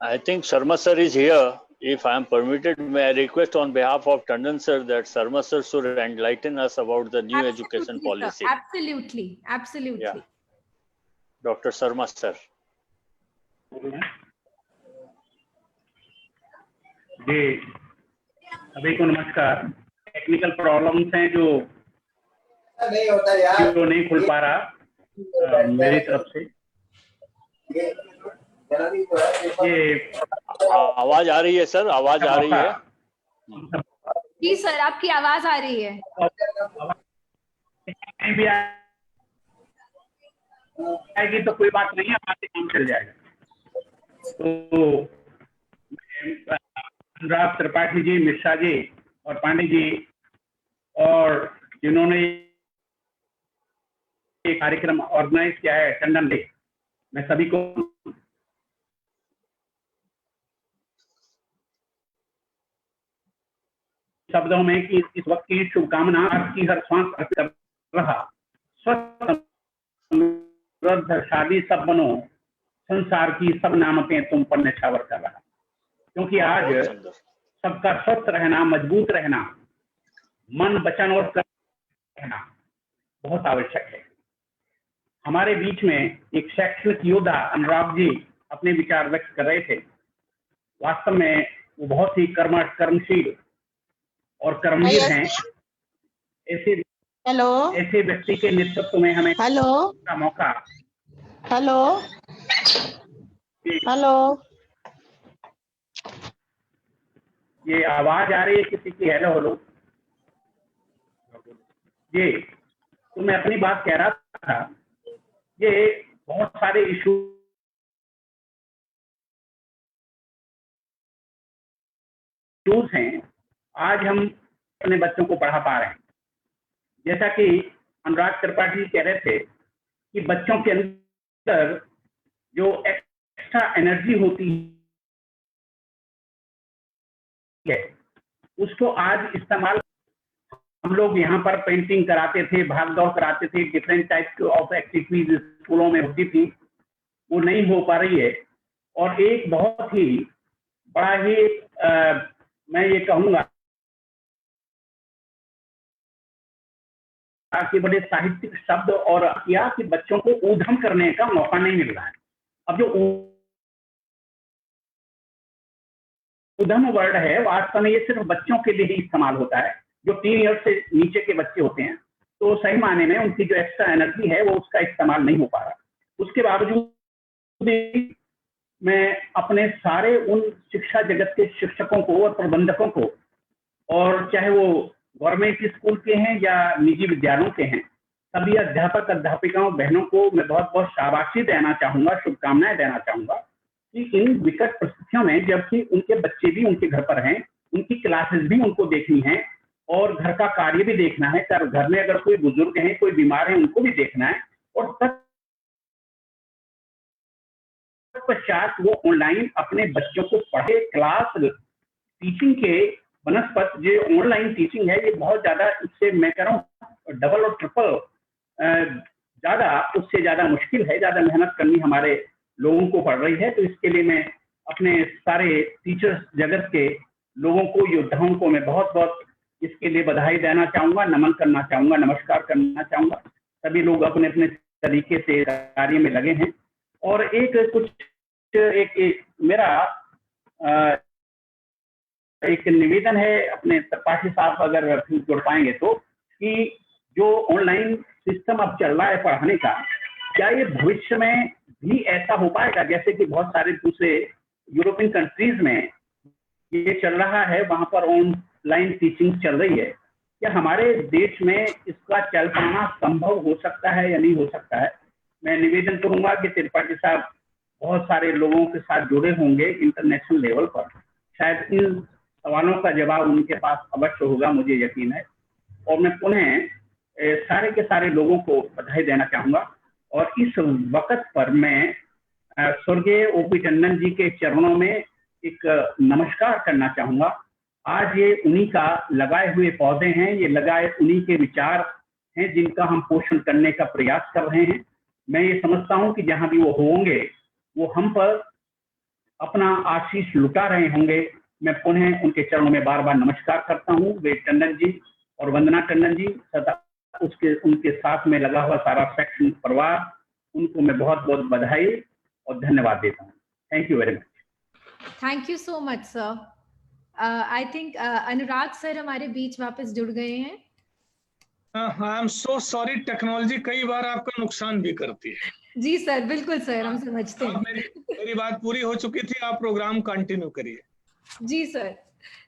I think Sharma sir is here. If I am permitted, may I request on behalf of Tandon sir that Sharma sir should enlighten us about the new education policy. Sir. Absolutely, absolutely. Yeah. Dr. Sharma sir. जी, सभी को नमस्कार। Technical problems हैं जो नहीं खुल पा रहा मेरी तरफ से। ये आवाज आ रही है सर, आवाज आ रही है? जी सर, आपकी आवाज आ रही है। भी आएगी तो कोई बात नहीं है, बातें काम चल जाएगा। तो अनुराग त्रिपाठी जी, मिश्रा जी और पांडे जी और जिन्होंने ये कार्यक्रम ऑर्गेनाइज किया है टंडन डे, मैं सभी को शब्दों में कि इस वक्त की शुभकामना आपकी हर श्वास कर रहा, स्वस्थ समृद्ध शादी सब बनो, संसार की सब नामतें तुम पर निछावर कर रहा। क्योंकि आज सबका स्वस्थ रहना, मजबूत रहना, मन वचन और कर्म रहना बहुत आवश्यक है। हमारे बीच में एक शैक्षणिक योद्धा अनुराग जी अपने विचार व्यक्त कर रहे थे। वास्तव में वो बहुत ही कर्मशील और कर्मवीर हैं। ऐसे व्यक्ति के नेतृत्व में हमें का मौका। हेलो, ये आवाज आ रही है किसी की? हेलो हेलो जी। तो मैं अपनी बात कह रहा था, ये बहुत सारे इशूज हैं, आज हम अपने बच्चों को पढ़ा पा रहे हैं। जैसा कि अनुराग त्रिपाठी कह रहे थे कि बच्चों के अंदर जो एक्स्ट्रा एनर्जी होती है उसको आज इस्तेमाल, हम लोग यहाँ पर पेंटिंग कराते थे, भाग दौड़ कराते थे, डिफरेंट टाइप ऑफ एक्टिविटीज स्कूलों में होती थी, वो नहीं हो पा रही है। और एक बहुत ही बड़ा ही मैं ये कहूँगा कि बड़े साहित्यिक शब्द और किया कि बच्चों को ऊधम करने का मौका नहीं मिल रहा है। अब जो ऊधम वर्ड है वास्तव में ये सिर्फ बच्चों के लिए ही इस्तेमाल होता है, जो 3 ईयर से नीचे के बच्चे होते हैं। तो सही मायने में उनकी जो एक्स्ट्रा एनर्जी है वो उसका इस्तेमाल नहीं हो पा रहा। उसके बावजूद मैं अपने सारे उन शिक्षा जगत के शिक्षकों को और प्रबंधकों को, और चाहे वो गवर्नमेंट स्कूल के हैं या निजी विद्यालयों के हैं, सभी अध्यापक अध्यापिकाओं बहनों को मैं बहुत बहुत शाबाशी देना चाहूंगा, शुभकामनाएं देना चाहूंगा कि इन विकट परिस्थितियों में, जबकि उनके बच्चे भी उनके घर पर हैं, उनकी क्लासेस भी उनको देखनी है और घर का कार्य भी देखना है, घर में अगर कोई बुजुर्ग हैं, कोई बीमार है, उनको भी देखना है, और तत्पश्चात वो ऑनलाइन अपने बच्चों को पढ़े। क्लास टीचिंग के बनस्पत जो ऑनलाइन टीचिंग है, ये बहुत ज्यादा, इससे मैं कह रहा हूँ डबल और ट्रिपल ज्यादा, उससे ज्यादा मुश्किल है, ज्यादा मेहनत करनी हमारे लोगों को पड़ रही है। तो इसके लिए मैं अपने सारे टीचर्स जगत के लोगों को, योद्धाओं को मैं बहुत बहुत इसके लिए बधाई देना चाहूंगा, नमन करना चाहूंगा, नमस्कार करना चाहूंगा। सभी लोग अपने अपने तरीके से कार्य में लगे हैं। और एक मेरा एक निवेदन है अपने त्रिपाठी साहब, अगर जुड़ पाएंगे तो, कि जो ऑनलाइन सिस्टम अब चल रहा है पढ़ाने का, क्या ये भविष्य में भी ऐसा हो पाएगा जैसे कि बहुत सारे दूसरे यूरोपियन कंट्रीज में ये चल रहा है, वहां पर ऑनलाइन टीचिंग चल रही है? क्या हमारे देश में इसका चल पाना संभव हो सकता है या नहीं हो सकता है? मैं निवेदन करूंगा कि त्रिपाठी साहब बहुत सारे लोगों के साथ जुड़े होंगे इंटरनेशनल लेवल पर, शायद इन सवालों का जवाब उनके पास अवश्य होगा, मुझे यकीन है। और मैं पुनः सारे के सारे लोगों को बधाई देना चाहूंगा। और इस वक्त पर मैं स्वर्गीय ओपी टंडन जी के चरणों में एक नमस्कार करना चाहूंगा। आज ये उन्हीं का लगाए हुए पौधे हैं, ये लगाए उन्हीं के विचार हैं जिनका हम पोषण करने का प्रयास कर रहे हैं। मैं ये समझता हूं कि जहां भी वो होंगे, वो हम पर अपना आशीष लुटा रहे होंगे। मैं पुनः उनके चरणों में बार बार नमस्कार करता हूं। वे टंडन जी और वंदना टंडन जी तथा उनके साथ में लगा हुआ सारा सेक्शन परिवार, उनको मैं बहुत बहुत बधाई और धन्यवाद देता हूं। Thank you very much. Thank you so much sir. I think Anurag sir हमारे बीच वापस जुड़ गए हैं। I am so sorry, technology कई बार आपका नुकसान भी करती है। जी सर, बिल्कुल सर, हम समझते हैं। मेरी बात पूरी हो चुकी थी, आप प्रोग्राम कंटिन्यू करिए। जी सर।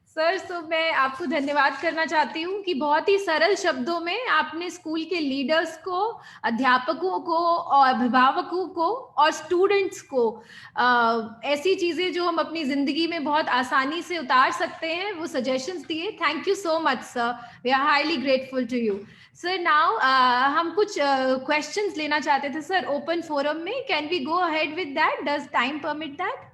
सर, मैं आपको धन्यवाद करना चाहती हूँ कि बहुत ही सरल शब्दों में आपने स्कूल के लीडर्स को, अध्यापकों को और अभिभावकों को और स्टूडेंट्स को ऐसी चीजें जो हम अपनी जिंदगी में बहुत आसानी से उतार सकते हैं, वो सजेशंस दिए। Thank you so much sir, we are highly grateful to you sir. Now हम कुछ क्वेश्चंस लेना चाहते थे सर ओपन फोरम में। Can we go ahead with that? Does time permit that?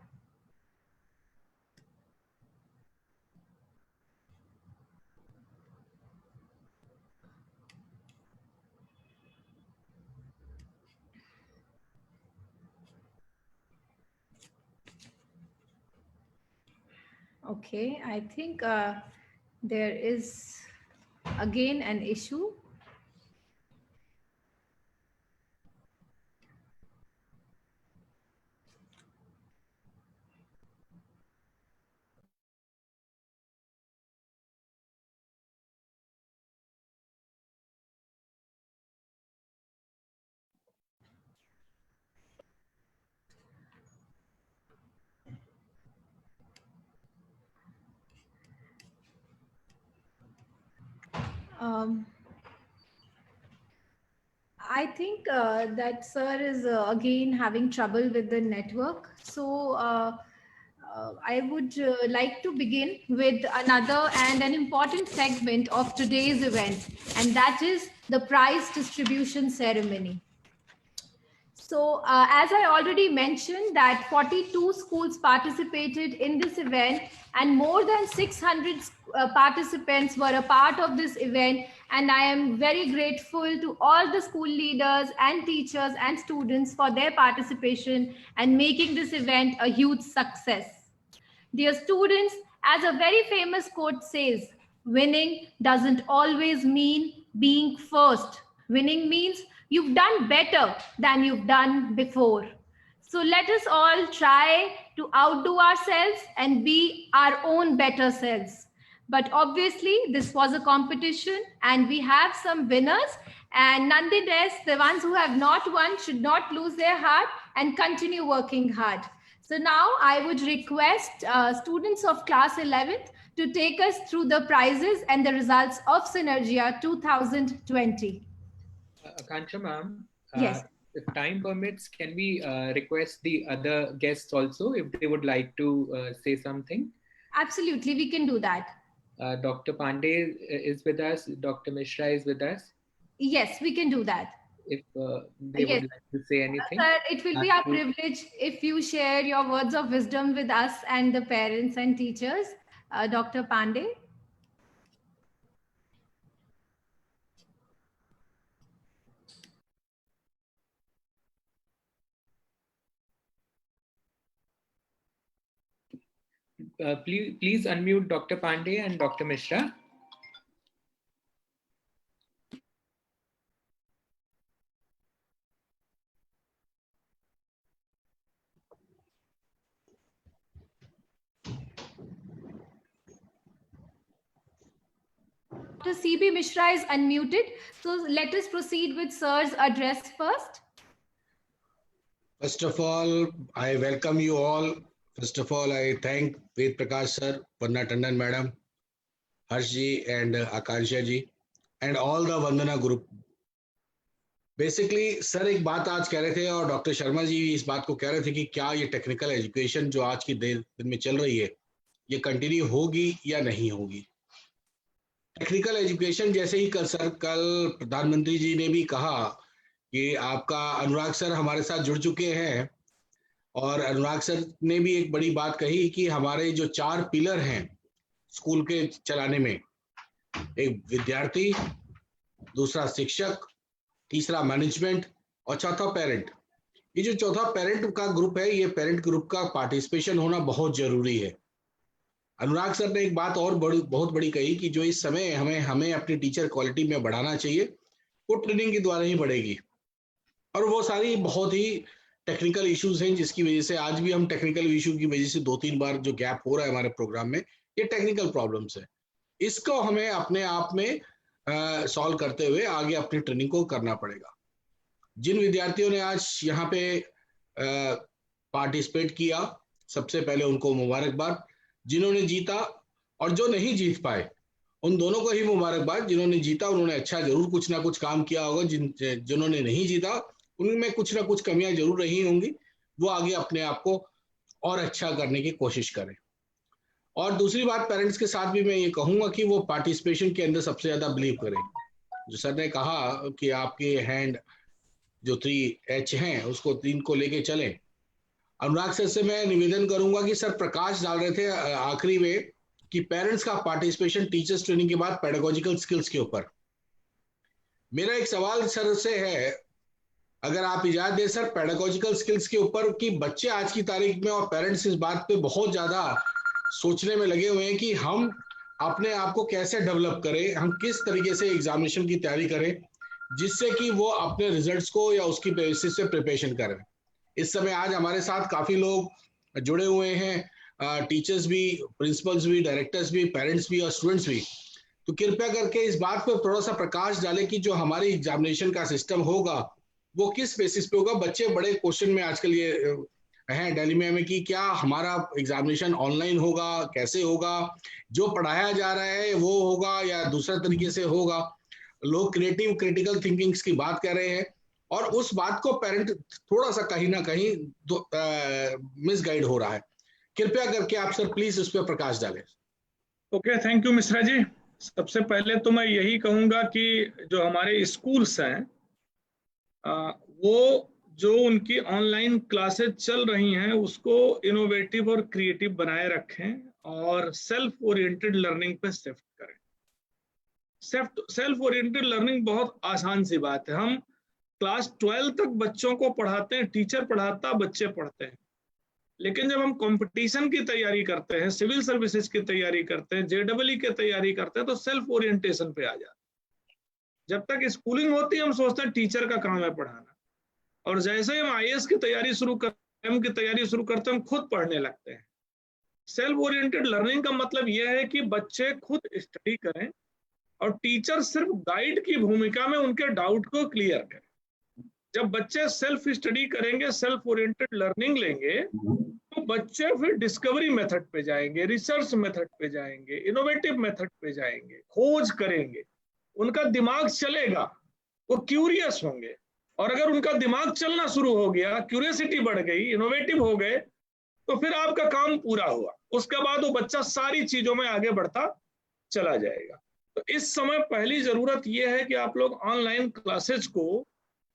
Okay, I think there is again an issue. I think that sir is again having trouble with the network. So I would like to begin with another and an important segment of today's event, and that is the prize distribution ceremony. So as I already mentioned that 42 schools participated in this event, and more than 600 participants were a part of this event. And I am very grateful to all the school leaders and teachers and students for their participation and making this event a huge success. Dear students, as a very famous quote says, winning doesn't always mean being first. Winning means you've done better than you've done before. So let us all try to outdo ourselves and be our own better selves. But obviously, this was a competition and we have some winners. And nonetheless, the ones who have not won should not lose their heart and continue working hard. So now I would request students of class 11th to take us through the prizes and the results of Synergia 2020. Akansha ma'am, Yes. if time permits, can we request the other guests also if they would like to say something? Absolutely, we can do that. Dr. Pandey is with us, Dr. Mishra is with us. Yes, we can do that. If they Yes. would like to say anything. Sir, it will be our privilege if you share your words of wisdom with us and the parents and teachers. Dr. Pandey. Please unmute Dr. Pandey and Dr. Mishra. Dr. C.B. Mishra is unmuted. So let us proceed with Sir's address first. First of all, I welcome you all. First of all, I thank Ved Prakash sir, Vanna Tandon madam, Harsh ji and Akansha ji and all the Vandana group. Basically sir एक बात आज कह रहे थे और doctor Sharma ji इस बात को कह रहे थे कि क्या ये टेक्निकल एजुकेशन जो आज की दिन में चल रही है ये कंटिन्यू होगी या नहीं होगी। टेक्निकल एजुकेशन जैसे ही कल प्रधानमंत्री जी ने भी कहा कि आपका अनुराग सर हमारे साथ जुड़ चुके हैं और अनुराग सर ने भी एक बड़ी बात कही कि हमारे जो 4 पिलर हैं स्कूल के चलाने में, एक विद्यार्थी, दूसरा शिक्षक, तीसरा मैनेजमेंट और चौथा पेरेंट। ये जो चौथा पेरेंट का ग्रुप है, ये पेरेंट ग्रुप का पार्टिसिपेशन होना बहुत जरूरी है। अनुराग सर ने एक बात और बहुत बड़ी कही कि जो इस समय हमें अपनी टीचर क्वालिटी में बढ़ाना चाहिए वो ट्रेनिंग के द्वारा ही बढ़ेगी और वो सारी बहुत ही टेक्निकल इश्यूज हैं जिसकी वजह से आज भी हम टेक्निकल इशू की वजह से 2-3 बार जो गैप हो रहा है हमारे प्रोग्राम में, ये टेक्निकल प्रॉब्लम्स है। इसको हमें अपने आप में सॉल्व करते हुए आगे अपनी ट्रेनिंग को करना पड़ेगा। जिन विद्यार्थियों ने आज यहाँ पे पार्टिसिपेट किया, सबसे पहले उनको मुबारकबाद। जिन्होंने जीता और जो नहीं जीत पाए उन दोनों को ही मुबारकबाद। जिन्होंने जीता उन्होंने अच्छा जरूर कुछ ना कुछ काम किया होगा, जिन्होंने नहीं जीता उनमें कुछ ना कुछ कमियां जरूर रही होंगी, वो आगे अपने आप को और अच्छा करने की कोशिश करें। और दूसरी बात, पेरेंट्स के साथ भी मैं ये कहूंगा कि वो पार्टिसिपेशन के अंदर सबसे ज्यादा बिलीव करें। जो सर ने कहा कि आपके हैंड जो 3H हैं उसको 3 को लेके चलें। अनुराग सर से मैं निवेदन करूंगा कि सर प्रकाश डाल रहे थे आखिरी में कि पेरेंट्स का पार्टिसिपेशन टीचर्स ट्रेनिंग के बाद पेडागोजिकल स्किल्स के ऊपर। मेरा एक सवाल सर से है, अगर आप इजाजत दें सर, पेडागोजिकल स्किल्स के ऊपर कि बच्चे आज की तारीख में और पेरेंट्स इस बात पे बहुत ज्यादा सोचने में लगे हुए हैं कि हम अपने आप को कैसे डेवलप करें, हम किस तरीके से एग्जामिनेशन की तैयारी करें जिससे कि वो अपने रिजल्ट्स को या उसकी बेसिस से प्रिपरेशन करें। इस समय आज हमारे साथ काफी लोग जुड़े हुए हैं, टीचर्स भी, प्रिंसिपल्स भी, डायरेक्टर्स भी, पेरेंट्स भी और स्टूडेंट्स भी। तो कृपया करके इस बात पर थोड़ा सा प्रकाश डालें कि जो हमारी एग्जामिनेशन का सिस्टम होगा वो किस बेसिस पे होगा। बच्चे बड़े क्वेश्चन में आजकल ये हैं दिल्ली में कि क्या हमारा एग्जामिनेशन ऑनलाइन होगा, कैसे होगा, जो पढ़ाया जा रहा है वो होगा या दूसरा तरीके से होगा। लोग क्रिटिकल थिंकिंग्स की बात कर रहे हैं और उस बात को पेरेंट थोड़ा सा कहीं ना कहीं मिसगाइड हो रहा है। कृपया करके आप सर प्लीज उस पर प्रकाश डालें। Okay, thank you Mishra ji. सबसे पहले तो मैं यही कहूंगा कि जो हमारे स्कूल्स हैं वो जो उनकी ऑनलाइन क्लासेस चल रही हैं उसको इनोवेटिव और क्रिएटिव बनाए रखें और सेल्फ ओरिएंटेड लर्निंग पे शिफ्ट करें। सेल्फ ओरिएंटेड लर्निंग बहुत आसान सी बात है। हम क्लास 12 तक बच्चों को पढ़ाते हैं, टीचर पढ़ाता, बच्चे पढ़ते हैं। लेकिन जब हम कंपटीशन की तैयारी करते हैं, सिविल सर्विसेज की तैयारी करते हैं, JEE की तैयारी करते हैं तो सेल्फ ओरिएंटेशन पे आ जाते हैं। जब तक स्कूलिंग होती है हम सोचते हैं टीचर का काम है पढ़ाना, और जैसे ही हम IAS की तैयारी शुरू करते हैं, M की तैयारी शुरू करते हैं, हम खुद पढ़ने लगते हैं। सेल्फ ओरिएंटेड लर्निंग का मतलब यह है कि बच्चे खुद स्टडी करें और टीचर सिर्फ गाइड की भूमिका में उनके डाउट को क्लियर करें। जब बच्चे सेल्फ स्टडी करेंगे, सेल्फ ओरिएंटेड लर्निंग लेंगे, तो बच्चे फिर डिस्कवरी मेथड पे जाएंगे, रिसर्च मेथड पे जाएंगे, इनोवेटिव मेथड पे जाएंगे, खोज करेंगे, उनका दिमाग चलेगा, वो क्यूरियस होंगे। और अगर उनका दिमाग चलना शुरू हो गया, क्यूरियोसिटी बढ़ गई, इनोवेटिव हो गए, तो फिर आपका काम पूरा हुआ। उसके बाद वो बच्चा सारी चीजों में आगे बढ़ता चला जाएगा। तो इस समय पहली जरूरत यह है कि आप लोग ऑनलाइन क्लासेज को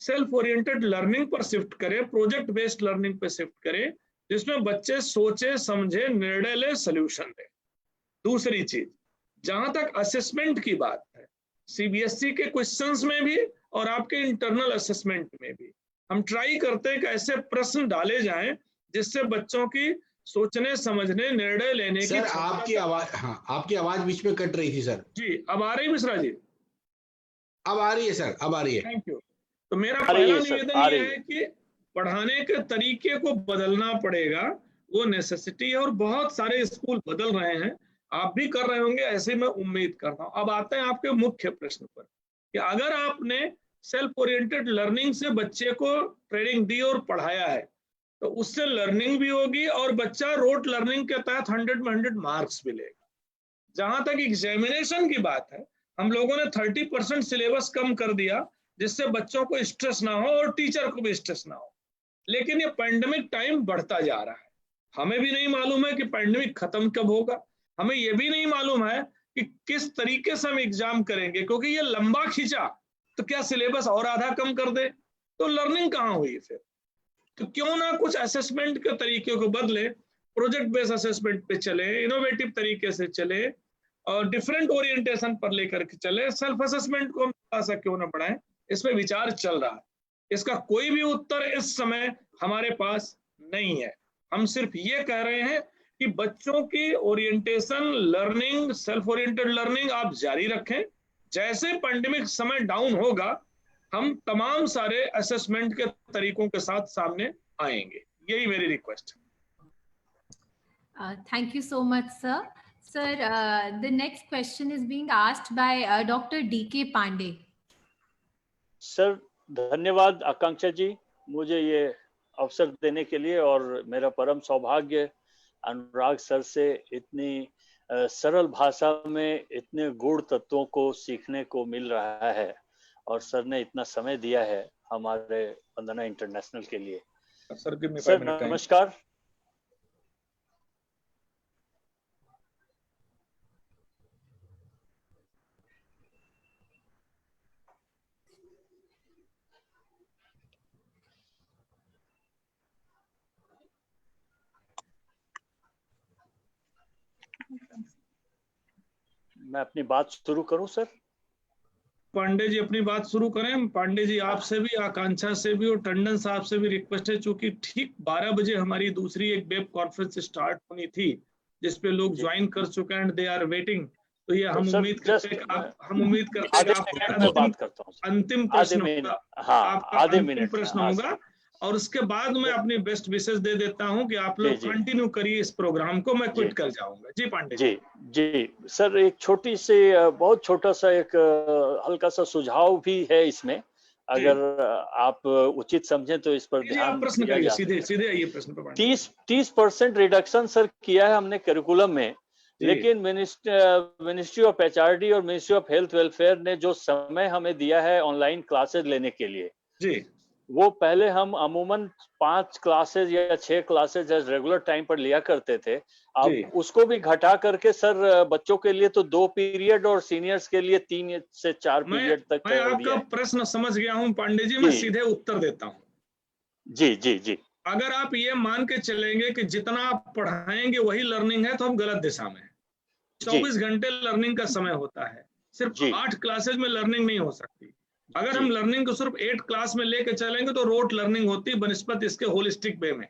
सेल्फ ओरिएंटेड लर्निंग पर शिफ्ट करें, प्रोजेक्ट बेस्ड लर्निंग पर शिफ्ट करें, जिसमें बच्चे सोचे समझे, निर्णय ले, सोल्यूशन दे। दूसरी चीज, जहां तक असेसमेंट की बात है, सीबीएसई के क्वेश्चंस में भी और आपके इंटरनल असेसमेंट में भी हम ट्राई करते हैं कि ऐसे प्रश्न डाले जाएं जिससे बच्चों की सोचने समझने, निर्णय लेने की। सर आपकी आवाज, हाँ आपकी आवाज बीच में कट रही थी सर। जी अब आ रही मिश्रा जी? अब आ रही है सर, अब आ रही है। Thank you. तो मेरा पहला निवेदन ये है कि पढ़ाने के तरीके को बदलना पड़ेगा, वो नेसेसिटी है, और बहुत सारे स्कूल बदल रहे हैं, आप भी कर रहे होंगे, ऐसे मैं उम्मीद करता हूं। अब आते हैं आपके मुख्य प्रश्न पर कि अगर आपने सेल्फ ओरिएंटेड लर्निंग से बच्चे को ट्रेनिंग दी और पढ़ाया है, तो उससे लर्निंग भी होगी और बच्चा रोट लर्निंग के तहत 100 में 100 मार्क्स भी लेगा। जहां तक एग्जामिनेशन की बात है, हम लोगों ने 30% सिलेबस कम कर दिया, जिससे बच्चों को स्ट्रेस ना हो और टीचर को भी स्ट्रेस ना हो। लेकिन ये पैंडेमिक टाइम बढ़ता जा रहा है, हमें भी नहीं मालूम है कि पैंडेमिक खत्म कब होगा, हमें ये भी नहीं मालूम है कि किस तरीके से हम एग्जाम करेंगे, क्योंकि ये लंबा खींचा तो क्या सिलेबस और आधा कम कर दे, तो लर्निंग कहाँ हुई फिर? तो क्यों ना कुछ असेसमेंट के तरीके को बदले, प्रोजेक्ट बेस्ड असेसमेंट पे चले, इनोवेटिव तरीके से चले और डिफरेंट ओरिएंटेशन पर लेकर के चले। सेल्फ असेसमेंट को हम थोड़ा सा क्यों ना बढ़ाएं, इसमें विचार चल रहा है। इसका कोई भी उत्तर इस समय हमारे पास नहीं है। हम सिर्फ ये कह रहे हैं कि बच्चों की orientation, learning, self oriented learning आप जारी रखें। जैसे पैंडेमिक समय डाउन होगा, हम तमाम सारे असेसमेंट के तरीकों के साथ सामने आएंगे। यही मेरी रिक्वेस्ट है। Thank you so much, sir. Sir, the next question is being asked by Dr. D.K. Pandey. Sir धन्यवाद आकांक्षा जी, मुझे ये अवसर देने के लिए, और मेरा परम सौभाग्य अनुराग सर से इतनी सरल भाषा में इतने गूढ़ तत्वों को सीखने को मिल रहा है, और सर ने इतना समय दिया है हमारे वंदना इंटरनेशनल के लिए। सर नमस्कार। मैं अपनी बात शुरू करूं सर? पांडे जी अपनी बात शुरू करें। पांडे जी आपसे भी, आकांक्षा से भी और टंडन साहब से भी रिक्वेस्ट है, चूंकि ठीक 12 बजे हमारी दूसरी एक वेब कॉन्फ्रेंस स्टार्ट होनी थी, जिसपे लोग ज्वाइन कर चुके हैं एंड दे आर वेटिंग। तो ये हम उम्मीद करते हैं कि आपका अंतिम प्रश्न होगा, आपका अंतिम प्रश्न होगा, और उसके बाद मैं अपनी बेस्ट विशेष दे देता हूं कि आप लोग कंटिन्यू करिए इस प्रोग्राम को, मैं क्विट कर जाऊंगा। जी पांडे जी। जी सर, एक छोटी सी, बहुत छोटा सा एक हल्का सा सुझाव भी है इसमें, अगर आप उचित समझें तो इस पर ध्यान प्रश्न करिए, सीधे सीधे आइए प्रश्न पर। 30% रिडक्शन सर किया है हमने करिकुलम में, लेकिन मिनिस्ट्री ऑफ एचआरडी और मिनिस्ट्री ऑफ हेल्थ वेलफेयर ने जो समय हमें दिया है ऑनलाइन क्लासेज लेने के लिए जी, वो पहले हम अमूमन 5 क्लासेज या 6 क्लासेज रेगुलर टाइम पर लिया करते थे, अब उसको भी घटा करके सर बच्चों के लिए तो 2 पीरियड और सीनियर्स के लिए 3 से 4 पीरियड तक। मैं आपका प्रश्न समझ गया हूं पांडे जी, मैं सीधे उत्तर देता हूं। जी जी जी। अगर आप ये मान के चलेंगे कि जितना आप पढ़ाएंगे वही लर्निंग है, तो हम गलत दिशा में। 24 घंटे लर्निंग का समय होता है, सिर्फ 8 क्लासेज में लर्निंग नहीं हो सकती। अगर हम लर्निंग को सिर्फ 8 क्लास में लेके चलेंगे तो रोट लर्निंग होती है बनिस्बत इसके होलिस्टिक वे में।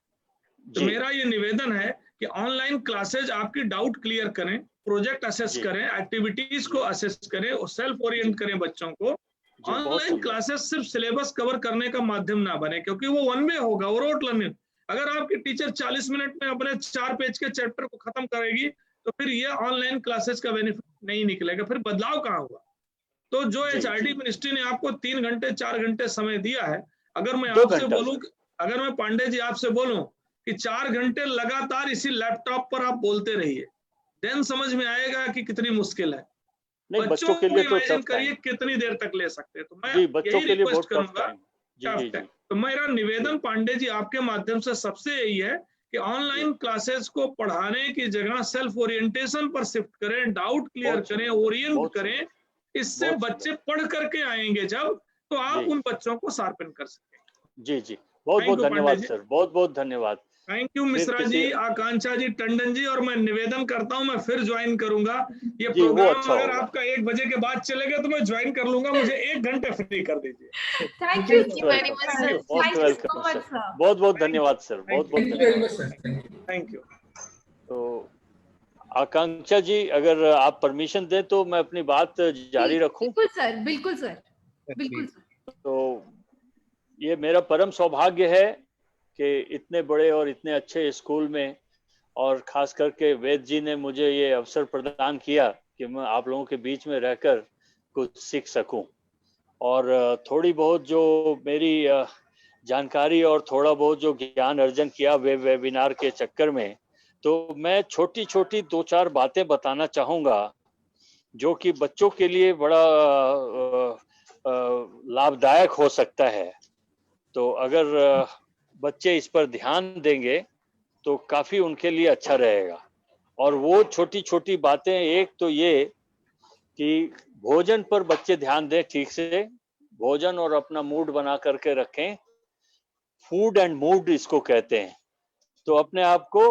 तो मेरा ये निवेदन है कि ऑनलाइन क्लासेज आपकी डाउट क्लियर करें, प्रोजेक्ट असेस करें, एक्टिविटीज को असेस करें और सेल्फ ओरिएंट करें बच्चों को। ऑनलाइन क्लासेस सिर्फ सिलेबस कवर करने का माध्यम ना बने, क्योंकि वो वन वे होगा, वो रोट लर्निंग। अगर आपकी टीचर 40 मिनट में अपने 4 पेज के चैप्टर को खत्म करेगी, तो फिर ये ऑनलाइन क्लासेस का बेनिफिट नहीं निकलेगा, फिर बदलाव कहाँ हुआ? तो जो एचआरडी मिनिस्ट्री ने आपको 3 घंटे 4 घंटे समय दिया है, अगर मैं 2 आपसे घंटा बोलूं, अगर मैं पांडे जी आपसे बोलूं कि 4 घंटे लगातार इसी लैपटॉप पर आप बोलते रहिए, देन समझ में आएगा कि कितनी मुश्किल है। नहीं, बच्चों बच्चों के को लिए तो इमेजिन टफ करिए टाइम। कितनी देर तक ले सकते हैं। तो मैं जी, बच्चों यही के लिए रिक्वेस्ट बहुत टफ करूंगा, टाइम। जी जी जी तो मेरा निवेदन पांडे जी आपके माध्यम से सबसे यही है कि जी, ऑनलाइन क्लासेस को पढ़ाने की जगह सेल्फ ओरिएंटेशन पर शिफ्ट करें, डाउट क्लियर बहुत करें, सुंदर, ओरिएंट बहुत करें। सुंदर, इससे बहुत बच्चे सुंदर। पढ़ करके आएंगे जब, तो आप जी उन बच्चों को शार्पन कर सकेंगे। जी जी, बहुत थैंक बहुत यू पांडे धन्यवाद जी, सर, बहुत बहुत धन्यवाद। थैंक यू फिर मिश्रा किसी, जी, आकांक्षा जी, टंडन जी। और मैं निवेदन करता हूं मैं फिर ज्वाइन करूंगा ये जी वो प्रोग्राम। अच्छा अगर होगा। आपका 1 बजे के बाद चलेगा तो मैं ज्वाइन कर लूंगा, मुझे 1 घंटे फ्री कर दीजिए। Thank you most so very welcome much, sir, thank sir. You, most Thank you so welcome much, sir, sir. बहुत बहुत थैंक धन्यवाद सर, बहुत बहुत यू very धन्यवाद। much, sir. Thank you. तो आकांक्षा जी, अगर आप परमिशन दें तो मैं अपनी बात जारी रखूं। बिल्कुल सर, बिल्कुल सर, बिल्कुल सर। तो ये मेरा परम सौभाग्य है कि इतने बड़े और इतने अच्छे स्कूल में, और खास करके वेद जी ने मुझे ये अवसर प्रदान किया कि मैं आप लोगों के बीच में रहकर कुछ सीख सकूं। और थोड़ी बहुत जो मेरी जानकारी और थोड़ा बहुत जो ज्ञान अर्जन किया वेबिनार के चक्कर में, तो मैं छोटी छोटी 2-4 बातें बताना चाहूँगा जो कि बच्चों के लिए बड़ा लाभदायक हो सकता है। तो अगर बच्चे इस पर ध्यान देंगे तो काफ़ी उनके लिए अच्छा रहेगा। और वो छोटी छोटी बातें, एक तो ये कि भोजन पर बच्चे ध्यान दें, ठीक से भोजन और अपना मूड बना करके रखें। फूड एंड मूड इसको कहते हैं। तो अपने आप को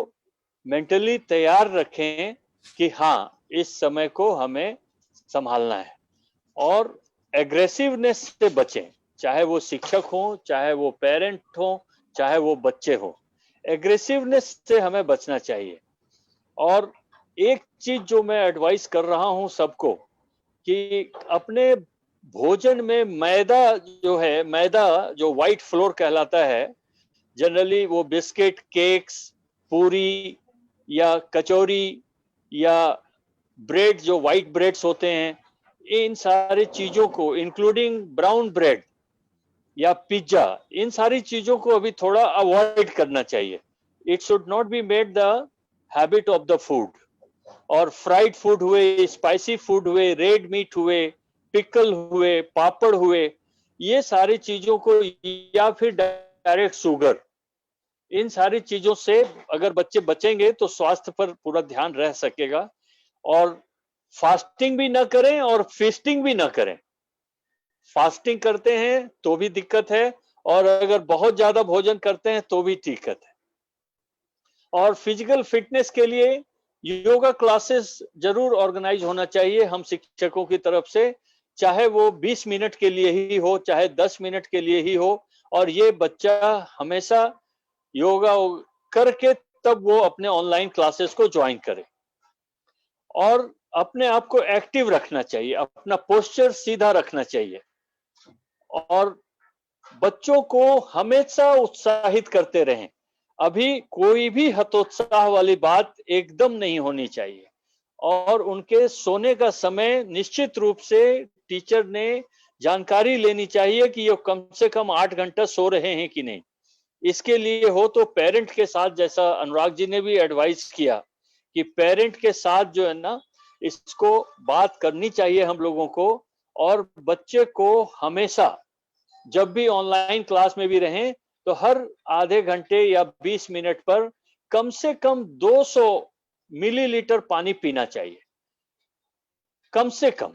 मेंटली तैयार रखें कि हाँ, इस समय को हमें संभालना है। और एग्रेसिवनेस से बचें, चाहे वो शिक्षक हो, चाहे वो पेरेंट हो, चाहे वो बच्चे हो। एग्रेसिवनेस से हमें बचना चाहिए। और एक चीज जो मैं एडवाइस कर रहा हूं सबको, कि अपने भोजन में मैदा जो है, मैदा जो व्हाइट फ्लोर कहलाता है, जनरली वो बिस्किट, केक्स, पूरी या कचौरी या ब्रेड, जो व्हाइट ब्रेड्स होते हैं, इन सारी चीजों को, इंक्लूडिंग ब्राउन ब्रेड या पिज्जा, इन सारी चीजों को अभी थोड़ा अवॉइड करना चाहिए। It should not be made the habit of the food. और फ्राइड फूड हुए, स्पाइसी फूड हुए, रेड मीट हुए, पिकल हुए, पापड़ हुए, ये सारी चीजों को, या फिर डायरेक्ट शुगर, इन सारी चीजों से अगर बच्चे बचेंगे तो स्वास्थ्य पर पूरा ध्यान रह सकेगा। और फास्टिंग भी ना करें और फीस्टिंग भी ना करें। फास्टिंग करते हैं तो भी दिक्कत है, और अगर बहुत ज्यादा भोजन करते हैं तो भी दिक्कत है। और फिजिकल फिटनेस के लिए योगा क्लासेस जरूर ऑर्गेनाइज होना चाहिए हम शिक्षकों की तरफ से, चाहे वो 20 मिनट के लिए ही हो, चाहे 10 मिनट के लिए ही हो। और ये बच्चा हमेशा योगा करके तब वो अपने ऑनलाइन क्लासेस को ज्वाइन करे। और अपने आप को एक्टिव रखना चाहिए, अपना पोस्चर सीधा रखना चाहिए। और बच्चों को हमेशा उत्साहित करते रहें। अभी कोई भी हतोत्साह वाली बात एकदम नहीं होनी चाहिए। और उनके सोने का समय निश्चित रूप से टीचर ने जानकारी लेनी चाहिए कि ये कम से कम 8 घंटा सो रहे हैं कि नहीं। इसके लिए हो तो पेरेंट के साथ, जैसा अनुराग जी ने भी एडवाइस किया, कि पेरेंट के साथ जो है ना, इसको बात करनी चाहिए हम लोगों को। और बच्चे को हमेशा जब भी ऑनलाइन क्लास में भी रहें तो हर आधे घंटे या 20 मिनट पर कम से कम 200 मिलीलीटर पानी पीना चाहिए, कम से कम।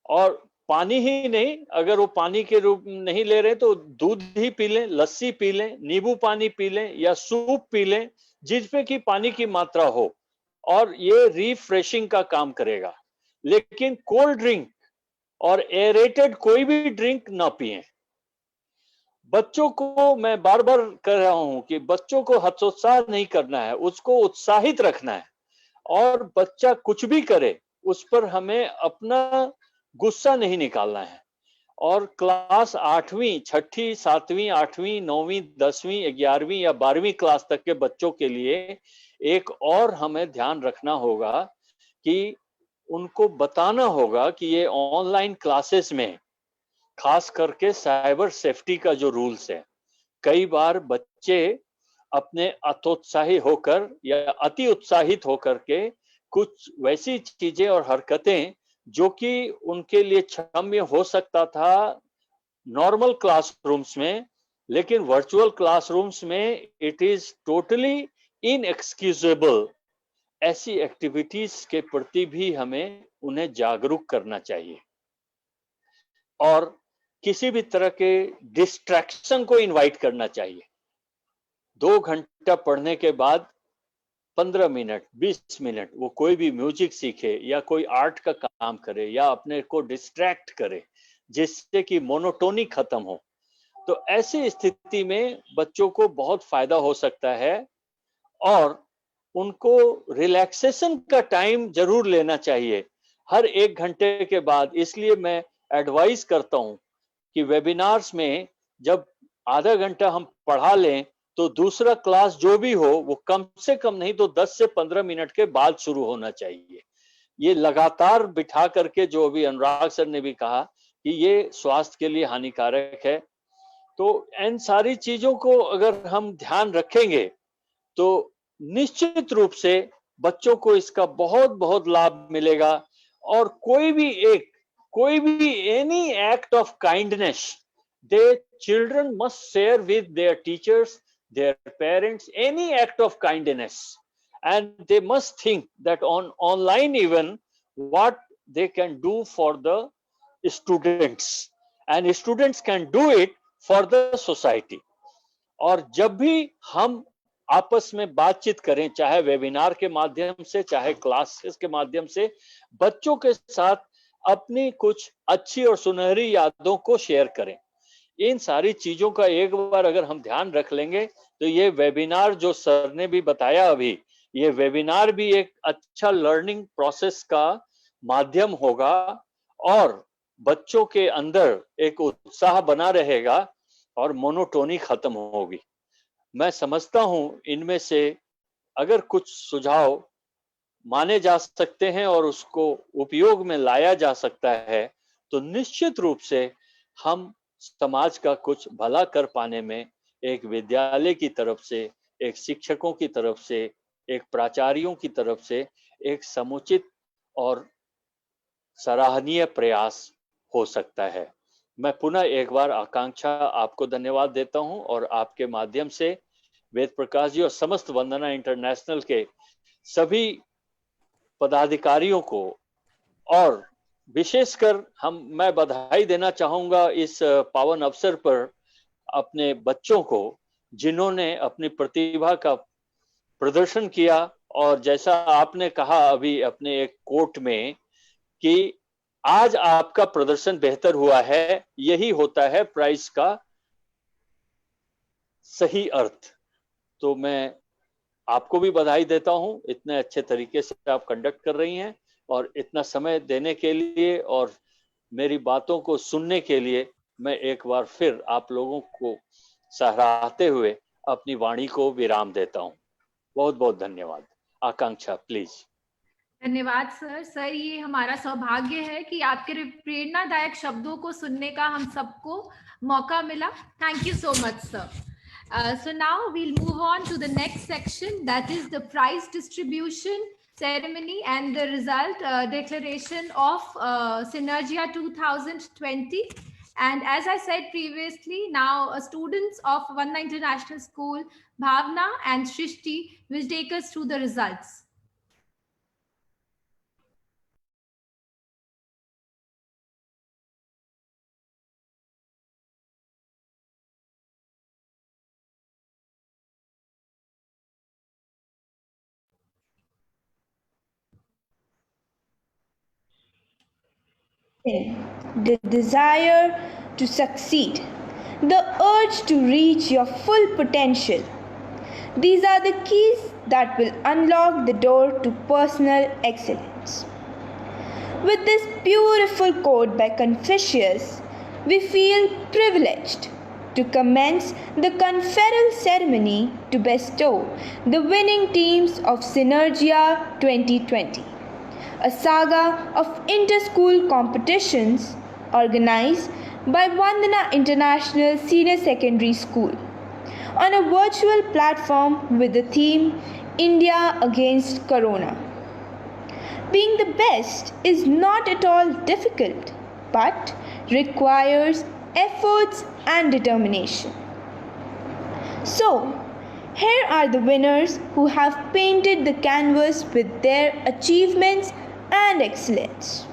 और पानी ही नहीं, अगर वो पानी के रूप में नहीं ले रहे तो दूध ही पी लें, लस्सी पी लें, नींबू पानी पी लें या सूप पी लें, जिसमें कि पानी की मात्रा हो। और ये रिफ्रेशिंग का काम करेगा। लेकिन कोल्ड ड्रिंक और एरेटेड कोई भी ड्रिंक ना पिएं। बच्चों को मैं बार बार कह रहा हूं कि बच्चों को हतोत्साह नहीं करना है, उसको उत्साहित रखना है। और बच्चा कुछ भी करे उस पर हमें अपना गुस्सा नहीं निकालना है। और क्लास 8वीं, 6ठी, 7वीं, 8वीं, 9वीं, 10वीं, 11वीं या 12वीं क्लास तक के बच्चों के लिए एक और हमें ध्यान रखना होगा कि उनको बताना होगा कि ये ऑनलाइन क्लासेस में खास करके साइबर सेफ्टी का जो रूल्स है। कई बार बच्चे अपने अतोत्साही होकर या अति उत्साहित होकर के कुछ वैसी चीजें और हरकतें जो कि उनके लिए क्षम्य हो सकता था नॉर्मल क्लासरूम्स में, लेकिन वर्चुअल क्लासरूम्स में इट इज टोटली इनएक्सक्यूजेबल। ऐसी एक्टिविटीज के प्रति भी हमें उन्हें जागरूक करना चाहिए और किसी भी तरह के डिस्ट्रैक्शन को इनवाइट करना चाहिए। 2 घंटा पढ़ने के बाद 15 मिनट 20 मिनट वो कोई भी म्यूजिक सीखे या कोई आर्ट का काम करे या अपने को डिस्ट्रैक्ट करे, जिससे कि मोनोटोनी खत्म हो। तो ऐसी स्थिति में बच्चों को बहुत फायदा हो सकता है और उनको रिलैक्सेशन का टाइम जरूर लेना चाहिए हर 1 घंटे के बाद। इसलिए मैं एडवाइस करता हूं कि वेबिनार्स में जब आधा घंटा हम पढ़ा लें तो दूसरा क्लास जो भी हो वो कम से कम नहीं तो 10 से 15 मिनट के बाद शुरू होना चाहिए। ये लगातार बिठा करके, जो अभी अनुराग सर ने भी कहा कि ये स्वास्थ्य के लिए हानिकारक है, तो इन सारी चीजों को अगर हम ध्यान रखेंगे तो निश्चित रूप से बच्चों को इसका बहुत बहुत लाभ मिलेगा। और कोई भी any act of kindness they children must share with their teachers, their parents, any act of kindness, and they must think that online even what they can do for the students, and students can do it for the society. और जब भी हम आपस में बातचीत करें, चाहे webinar के माध्यम से चाहे क्लासेस के माध्यम से, बच्चों के साथ अपनी कुछ अच्छी और सुनहरी यादों को शेयर करें। इन सारी चीजों का एक बार अगर हम ध्यान रख लेंगे तो ये वेबिनार जो सर ने भी बताया अभी, ये वेबिनार भी एक अच्छा लर्निंग प्रोसेस का माध्यम होगा और बच्चों के अंदर एक उत्साह बना रहेगा और मोनोटोनी खत्म होगी। मैं समझता हूं इनमें से अगर कुछ सुझाव माने जा सकते हैं और उसको उपयोग में लाया जा सकता है तो निश्चित रूप से हम समाज का कुछ भला कर पाने में एक विद्यालय की तरफ से, एक शिक्षकों की तरफ से, एक प्राचार्यों की तरफ से एक समुचित और सराहनीय प्रयास हो सकता है। मैं पुनः एक बार आकांक्षा आपको धन्यवाद देता हूं और आपके माध्यम से वेद प्रकाश जी और समस्त वंदना इंटरनेशनल के सभी पदाधिकारियों को और विशेषकर मैं बधाई देना चाहूंगा इस पावन अवसर पर अपने बच्चों को जिन्होंने अपनी प्रतिभा का प्रदर्शन किया। और जैसा आपने कहा अभी अपने एक कोट में कि आज आपका प्रदर्शन बेहतर हुआ है, यही होता है प्राइज का सही अर्थ। तो मैं आपको भी बधाई देता हूं, इतने अच्छे तरीके से आप कंडक्ट कर रही हैं और इतना समय देने के लिए और मेरी बातों को सुनने के लिए मैं एक बार फिर आप लोगों को सराहते हुए अपनी वाणी को विराम देता हूं। बहुत बहुत धन्यवाद। आकांक्षा प्लीज। धन्यवाद सर। सर, ये हमारा सौभाग्य है कि आपके प्रेरणादायक शब्दों को सुनने का हम सबको मौका मिला। Thank you so much sir. So now we'll move on to the next section, that is the prize distribution ceremony and the result declaration of Synergia 2020. And as I said previously, now students of Vandana International School, Bhavna and Shrishti, will take us through the results. The desire to succeed, the urge to reach your full potential. These are the keys that will unlock the door to personal excellence. With this beautiful quote by Confucius, we feel privileged to commence the conferral ceremony to bestow the winning teams of Synergia 2020. A saga of inter-school competitions organized by Vandana International Senior Secondary School on a virtual platform with the theme India Against Corona. Being the best is not at all difficult, but requires efforts and determination. So, here are the winners who have painted the canvas with their achievements and excellence.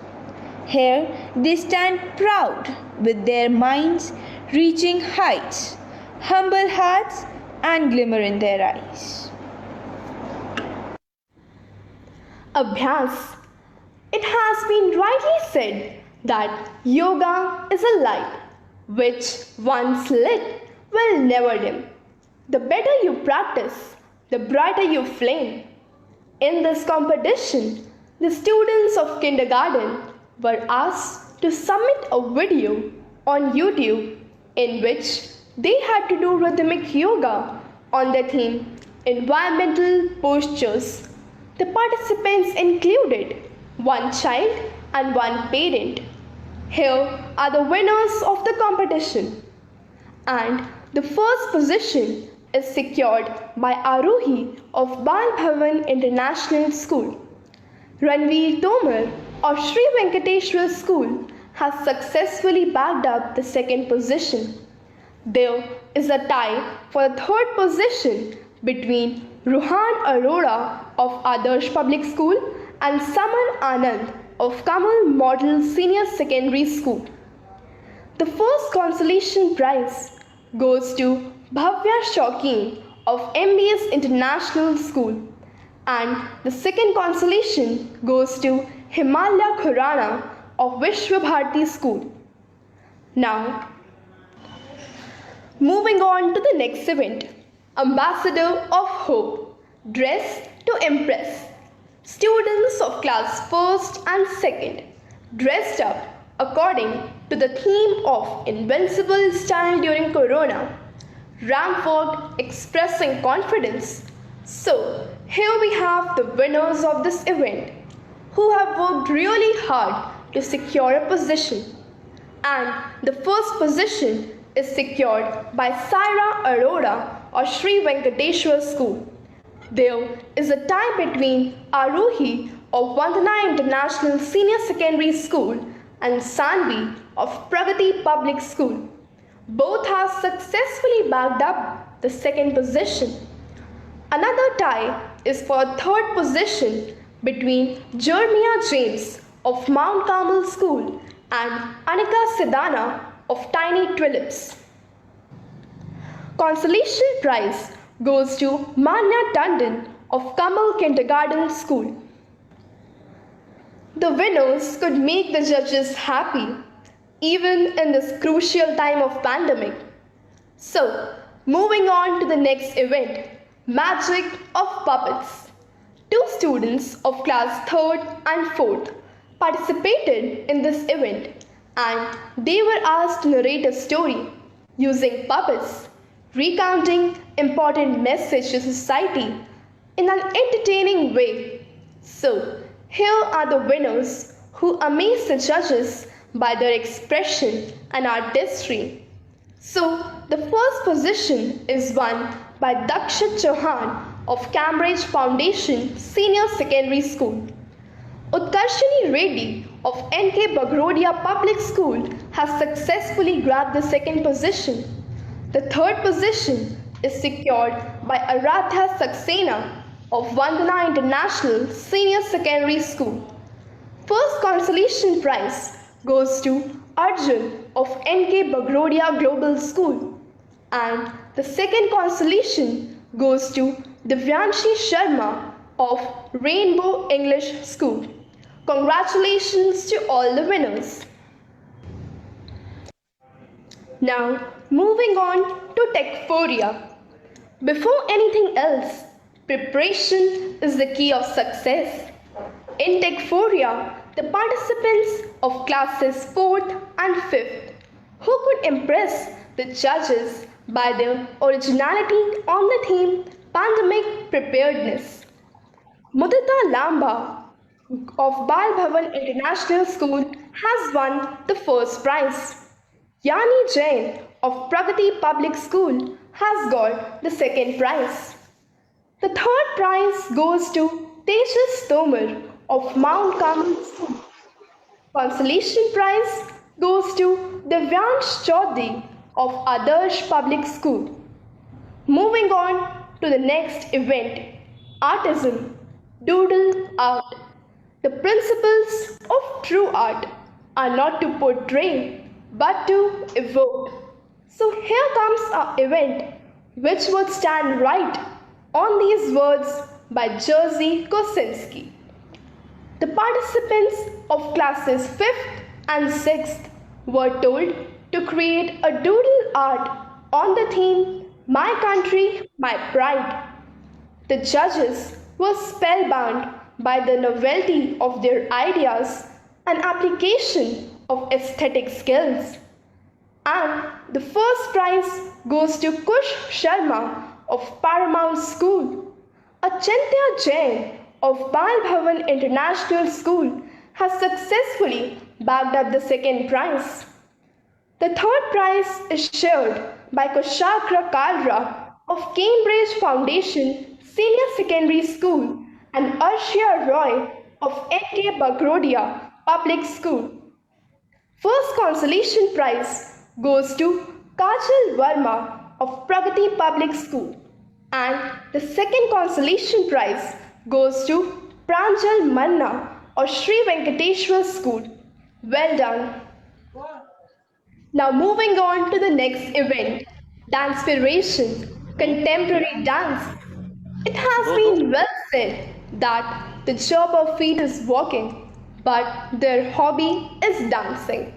Here they stand proud with their minds reaching heights, humble hearts, and glimmer in their eyes. Abhyas. It has been rightly said that yoga is a light which once lit will never dim. The better you practice, the brighter you flame. In this competition, the students of kindergarten were asked to submit a video on YouTube in which they had to do rhythmic yoga on the theme Environmental Postures. The participants included one child and one parent. Here are the winners of the competition. And the first position is secured by Aruhi of Bal Bhavan International School. Ranveer Tomar of Sri Venkateshwar School has successfully bagged up the second position. There is a tie for the third position between Ruhan Arora of Adarsh Public School and Saman Anand of Kamal Model Senior Secondary School. The first consolation prize goes to Bhavya Shaukin of MBS International School, and the second consolation goes to Himalya Khurana of Vishwa Bharati School. Now, moving on to the next event, Ambassador of Hope, Dress to Impress. Students of class 1st and 2nd dressed up according to the theme of Invincible Style during Corona, ran forth expressing confidence. So, here we have the winners of this event who have worked really hard to secure a position. And the first position is secured by Saira Arora of Sri Venkateshwar School. There is a tie between Aruhi of Vandana International Senior Secondary School and Sanvi of Pragati Public School. Both have successfully bagged up the second position. Another tie is for third position between Jeremiah James of Mount Carmel School and Anika Sidana of Tiny Tulips. Consolation prize goes to Manya Tandon of Kamal Kindergarten School. The winners could make the judges happy even in this crucial time of pandemic. So, moving on to the next event, Magic of Puppets. Two students of class 3rd and 4th participated in this event and they were asked to narrate a story using puppets, recounting important messages to society in an entertaining way. So, here are the winners who amazed the judges by their expression and artistry. So, the first position is won by Dakshit Chauhan of Cambridge Foundation Senior Secondary School. Utkarshini Reddy of NK Bagrodia Public School has successfully grabbed the second position. The third position is secured by Aradhya Saxena of Vandana International Senior Secondary School. First consolation prize goes to Arjun of NK Bagrodia Global School, and the second consolation goes to Divyanshi Sharma of Rainbow English School. Congratulations to all the winners. Now, moving on to Techphoria. Before anything else, preparation is the key of success. In Techphoria, the participants of classes 4th and 5th who could impress the judges by their originality on the theme Pandemic Preparedness. Mudita Lamba of Bal Bhavan International School has won the first prize. Yani Jain of Pragati Public School has got the second prize. The third prize goes to Tejas Tomar of Mount Carmel School. Consolation prize goes to Divyansh Chaudhary of Adarsh Public School. Moving on to the next event, Artism, Doodle Art. The principles of true art are not to portray but to evoke. So here comes our event which would stand right on these words by Jerzy Kosinski. The participants of classes 5th and 6th were told to create a doodle art on the theme My Country, My Pride. The judges were spellbound by the novelty of their ideas and application of aesthetic skills. And the first prize goes to Kush Sharma of Paramount School. Achintya Jain of Bal Bhavan International School has successfully bagged up the second prize. The third prize is shared by Kushagra Kalra of Cambridge Foundation Senior Secondary School and Arshia Roy of N.K. Bagrodia Public School. First consolation prize goes to Kajal Verma of Pragati Public School, and the second consolation prize goes to Pranjal Manna of Sri Venkateshwar School. Well done. Now moving on to the next event, Dancepiration, Contemporary Dance. It has been well said that the job of feet is walking, but their hobby is dancing.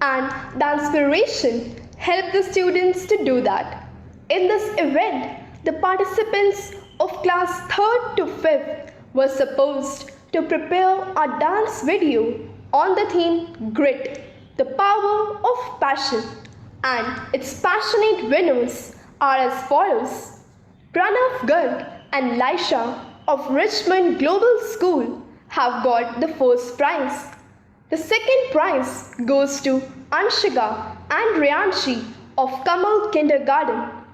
And Dancepiration helped the students to do that. In this event, the participants of class 3rd to 5th were supposed to prepare a dance video on the theme Grit, the power of passion. And its passionate winners are as follows. Pranav Garg and Laisha of Richmond Global School have got the first prize. The second prize goes to Anshika and Riyanshi of Kamal Kindergarten.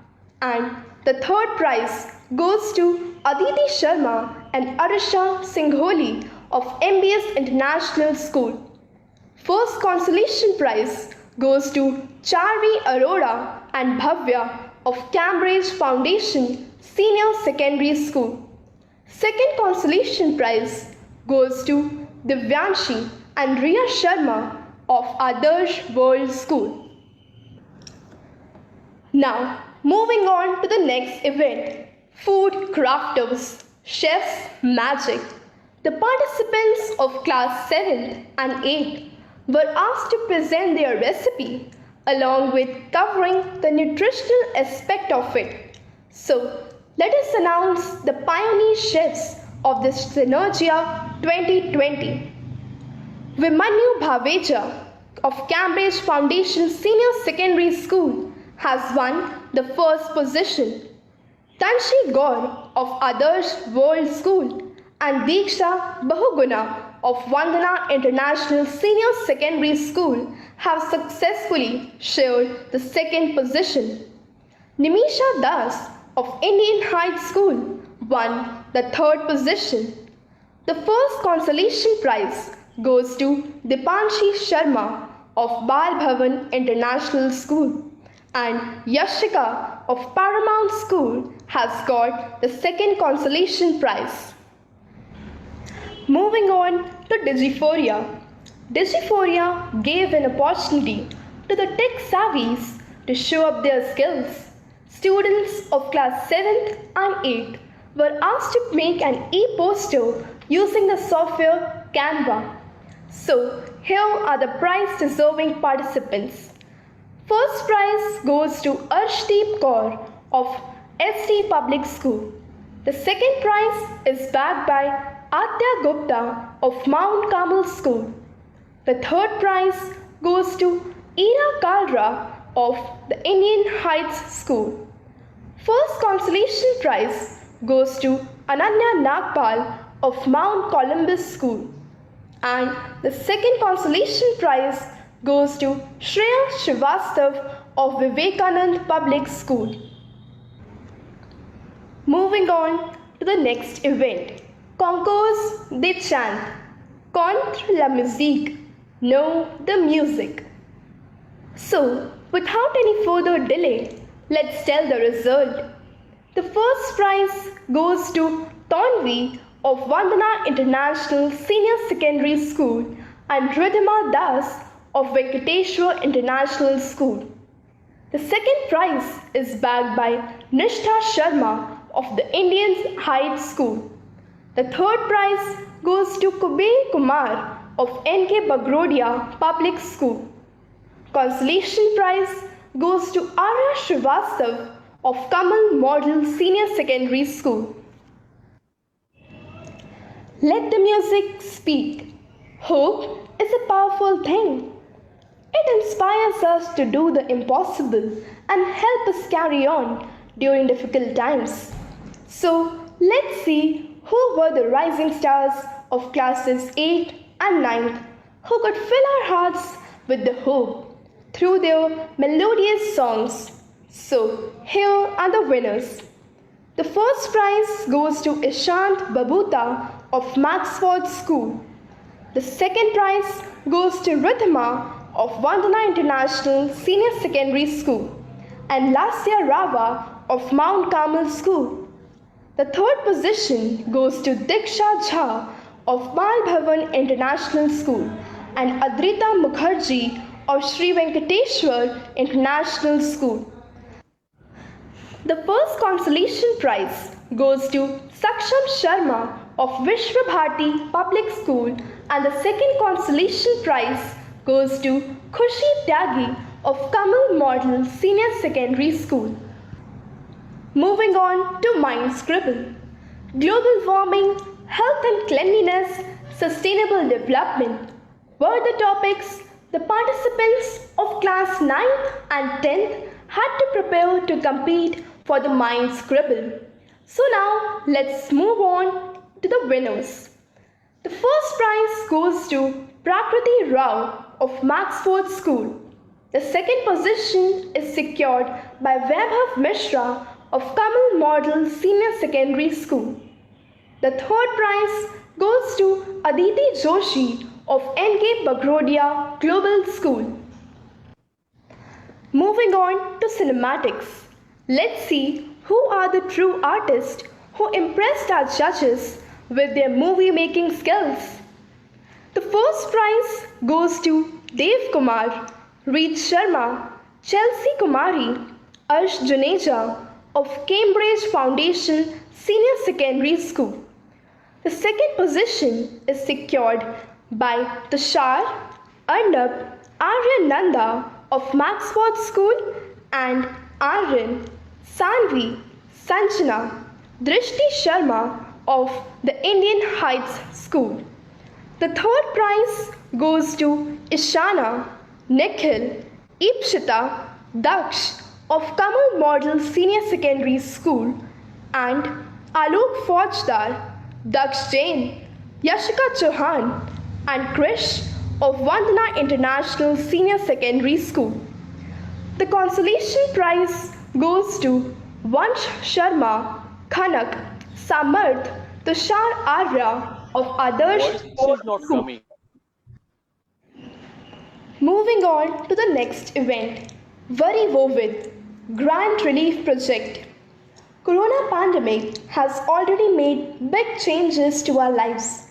And the third prize goes to Aditi Sharma and Arisha Singholi of MBS International School. First consolation prize goes to Charvi Arora and Bhavya of Cambridge Foundation Senior Secondary School. Second consolation prize goes to Divyanshi and Riya Sharma of Adarsh World School. Now, moving on to the next event, Food Crafters, Chef's Magic. The participants of class 7th and 8th were asked to present their recipe along with covering the nutritional aspect of it. So, let us announce the pioneer chefs of this Synergia 2020. Vimanyu Bhaveja of Cambridge Foundation Senior Secondary School has won the first position. Tanshi Gaur of Adarsh World School and Diksha Bahuguna of Vandana International Senior Secondary School have successfully shared the second position. Nimisha Das of Indian High School won the third position. The first consolation prize goes to Dipanshi Sharma of Bal Bhavan International School, and Yashika of Paramount School has got the second consolation prize. Moving on to Digiphoria. Digiphoria gave an opportunity to the tech savvies to show up their skills. Students of class 7th and 8th were asked to make an e-poster using the software Canva. So, here are the prize-deserving participants. First prize goes to Arshdeep Kaur of ST Public School. The second prize is bagged by Adya Gupta of Mount Carmel School. The third prize goes to Ira Kalra of the Indian Heights School. First consolation prize goes to Ananya Nagpal of Mount Columbus School. And the second consolation prize goes to Shreya Srivastav of Vivekanand Public School. Moving on to the next event, Concours des Chants, Contre la musique, know the music. So, without any further delay, let's tell the result. The first prize goes to Tanvi of Vandana International Senior Secondary School and Ridhima Das of Venkateshwar International School. The second prize is bagged by Nishtha Sharma of the Indian Heights School. The third prize goes to Kuber Kumar of NK Bagrodia Public School. Consolation prize goes to Arya Srivastav of Kamal Model Senior Secondary School. Let the music speak. Hope is a powerful thing. It inspires us to do the impossible and help us carry on during difficult times. So let's see who were the rising stars of classes 8 and 9 who could fill our hearts with the hope through their melodious songs. So here are the winners. The first prize goes to Ishant Babuta of Maxford School. The second prize goes to Ridhima of Vandana International Senior Secondary School and Lasya Rava of Mount Carmel School. The third position goes to Diksha Jha of Mal Bhavan International School and Adrita Mukherjee of Sri Venkateshwar International School. The first consolation prize goes to Saksham Sharma of Vishwa Bharati Public School and the second consolation prize goes to Khushi Tyagi of Kamal Model Senior Secondary School. Moving on to Mind Scribble. Global warming, health and cleanliness, sustainable development were the topics the participants of class 9th and 10th had to prepare to compete for the Mind Scribble. So now let's move on to the winners. The first prize goes to Prakriti Rao of Maxford School. The second position is secured by Vaibhav Mishra of Kamal Model Senior Secondary School. The third prize goes to Aditi Joshi of NK Bagrodia Global School. Moving on to cinematics. Let's see who are the true artists who impressed our judges with their movie making skills. The first prize goes to Dev Kumar, Reed Sharma, Chelsea Kumari, Arsh Juneja of Cambridge Foundation Senior Secondary School. The second position is secured by Tushar, Arnab, Arya Nanda of Maxford School and Aryan, Sanvi, Sanjana, Drishti Sharma of the Indian Heights School. The third prize goes to Ishana, Nikhil, Ipshita, Daksh of Kamal Model Senior Secondary School and Alok Faujdar, Daksh Jain, Yashika Chauhan and Krish of Vandana International Senior Secondary School. The consolation prize goes to Vansh Sharma, Khanak, Samarth, Tushar Arya of Adarsh Voice is not School. coming. Moving on to the next event, Very Wovid, Grant Relief Project. Corona pandemic has already made big changes to our lives.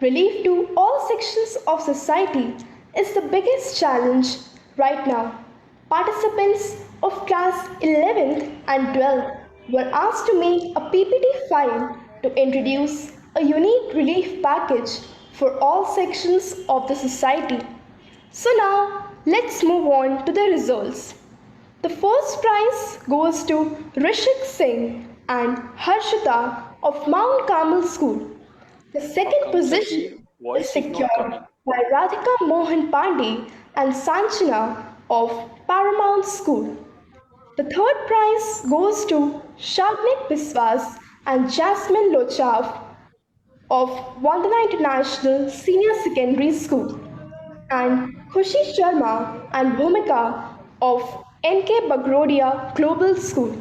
Relief to all sections of society is the biggest challenge right now. Participants of class 11th and 12th were asked to make a PPT file to introduce a unique relief package for all sections of the society. So now let's move on to the results. The first prize goes to Rishik Singh and Harshita of Mount Carmel School. The second position is secured by Radhika Mohan Pandey and Sanchana of Paramount School. The third prize goes to Shagnik Biswas and Jasmine Lochav of Vandana International Senior Secondary School and Khushi Sharma and Bhumika of NK Bagrodia Global School.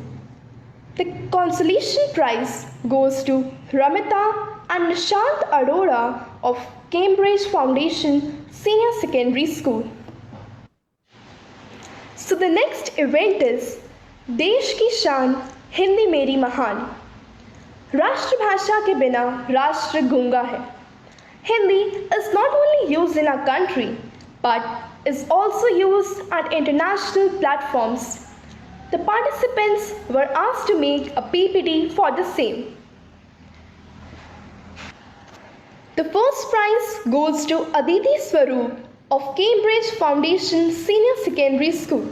The consolation prize goes to Ramita and Nishant Arora of Cambridge Foundation Senior Secondary School. So the next event is देश की शान हिंदी मेरी महान. राष्ट्रभाषा के बिना राष्ट्र गूंगा है. Hindi is not only used in our country but is also used at international platforms. The participants were asked to make a PPT for the same. The first prize goes to Aditi Swaroop of Cambridge Foundation Senior Secondary School.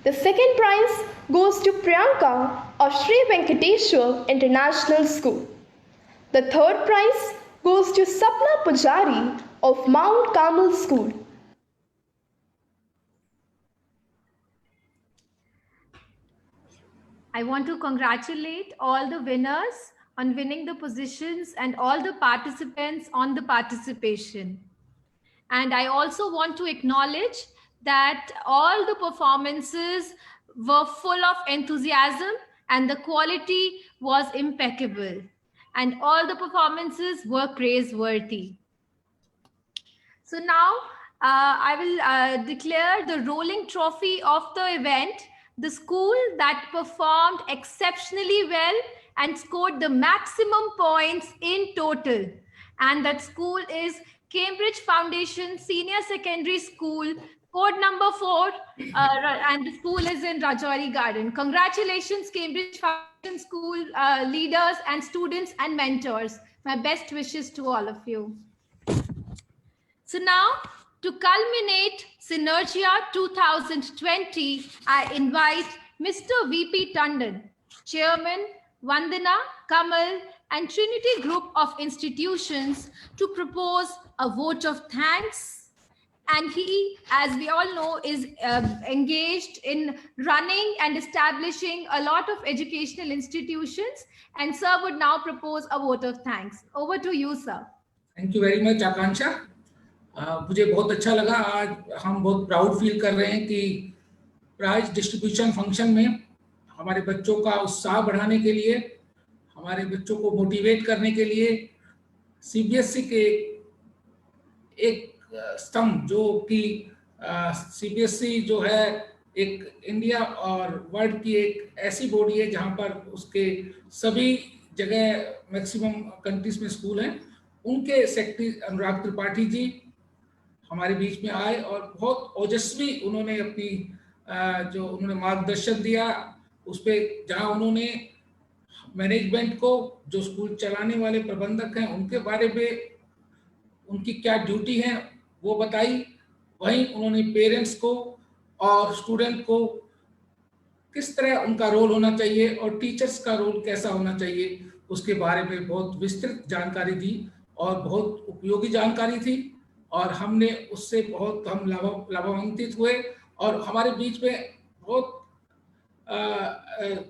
The second prize goes to Priyanka of Sri Venkateshwar International School. The third prize goes to Sapna Pujari of Mount Carmel School. I want to congratulate all the winners on winning the positions and all the participants on the participation. And I also want to acknowledge that all the performances were full of enthusiasm and the quality was impeccable. And all the performances were praiseworthy. So now I will declare the rolling trophy of the event. The school that performed exceptionally well and scored the maximum points in total. And that school is Cambridge Foundation Senior Secondary School, code number 4, and the school is in Rajouri Garden. Congratulations, Cambridge Foundation School leaders and students and mentors. My best wishes to all of you. So now, to culminate Synergia 2020, I invite Mr. VP Tandon, Chairman, Vandana, Kamal, and Trinity Group of Institutions to propose a vote of thanks. And he, as we all know, is engaged in running and establishing a lot of educational institutions. And sir would now propose a vote of thanks. Over to you, sir. Thank you very much, Akansha. मुझे बहुत अच्छा लगा. आज हम बहुत proud feel कर रहे हैं कि प्राइज डिस्ट्रीब्यूशन फंक्शन में हमारे बच्चों का उत्साह बढ़ाने के लिए, हमारे बच्चों को मोटिवेट करने के लिए सीबीएसई के एक स्तंभ, जो कि सीबीएसई जो है एक इंडिया और वर्ल्ड की एक ऐसी बॉडी है जहां पर उसके सभी जगह मैक्सिमम कंट्रीज में स्कूल हैं. उनके सेक्रेटरी अनुराग त्रिपाठी जी हमारे बीच में आए और बहुत ओजस्वी उन्होंने अपनी जो उन्होंने मार्गदर्शन दिया उस पर, जहाँ उन्होंने मैनेजमेंट को, जो स्कूल चलाने वाले प्रबंधक हैं उनके बारे में उनकी क्या ड्यूटी है वो बताई. वहीं उन्होंने पेरेंट्स को और स्टूडेंट को किस तरह उनका रोल होना चाहिए और टीचर्स का रोल कैसा होना चाहिए उसके बारे में बहुत विस्तृत जानकारी दी और बहुत उपयोगी जानकारी थी. और हमने उससे बहुत हम लाभान्वित हुए. और हमारे बीच में बहुत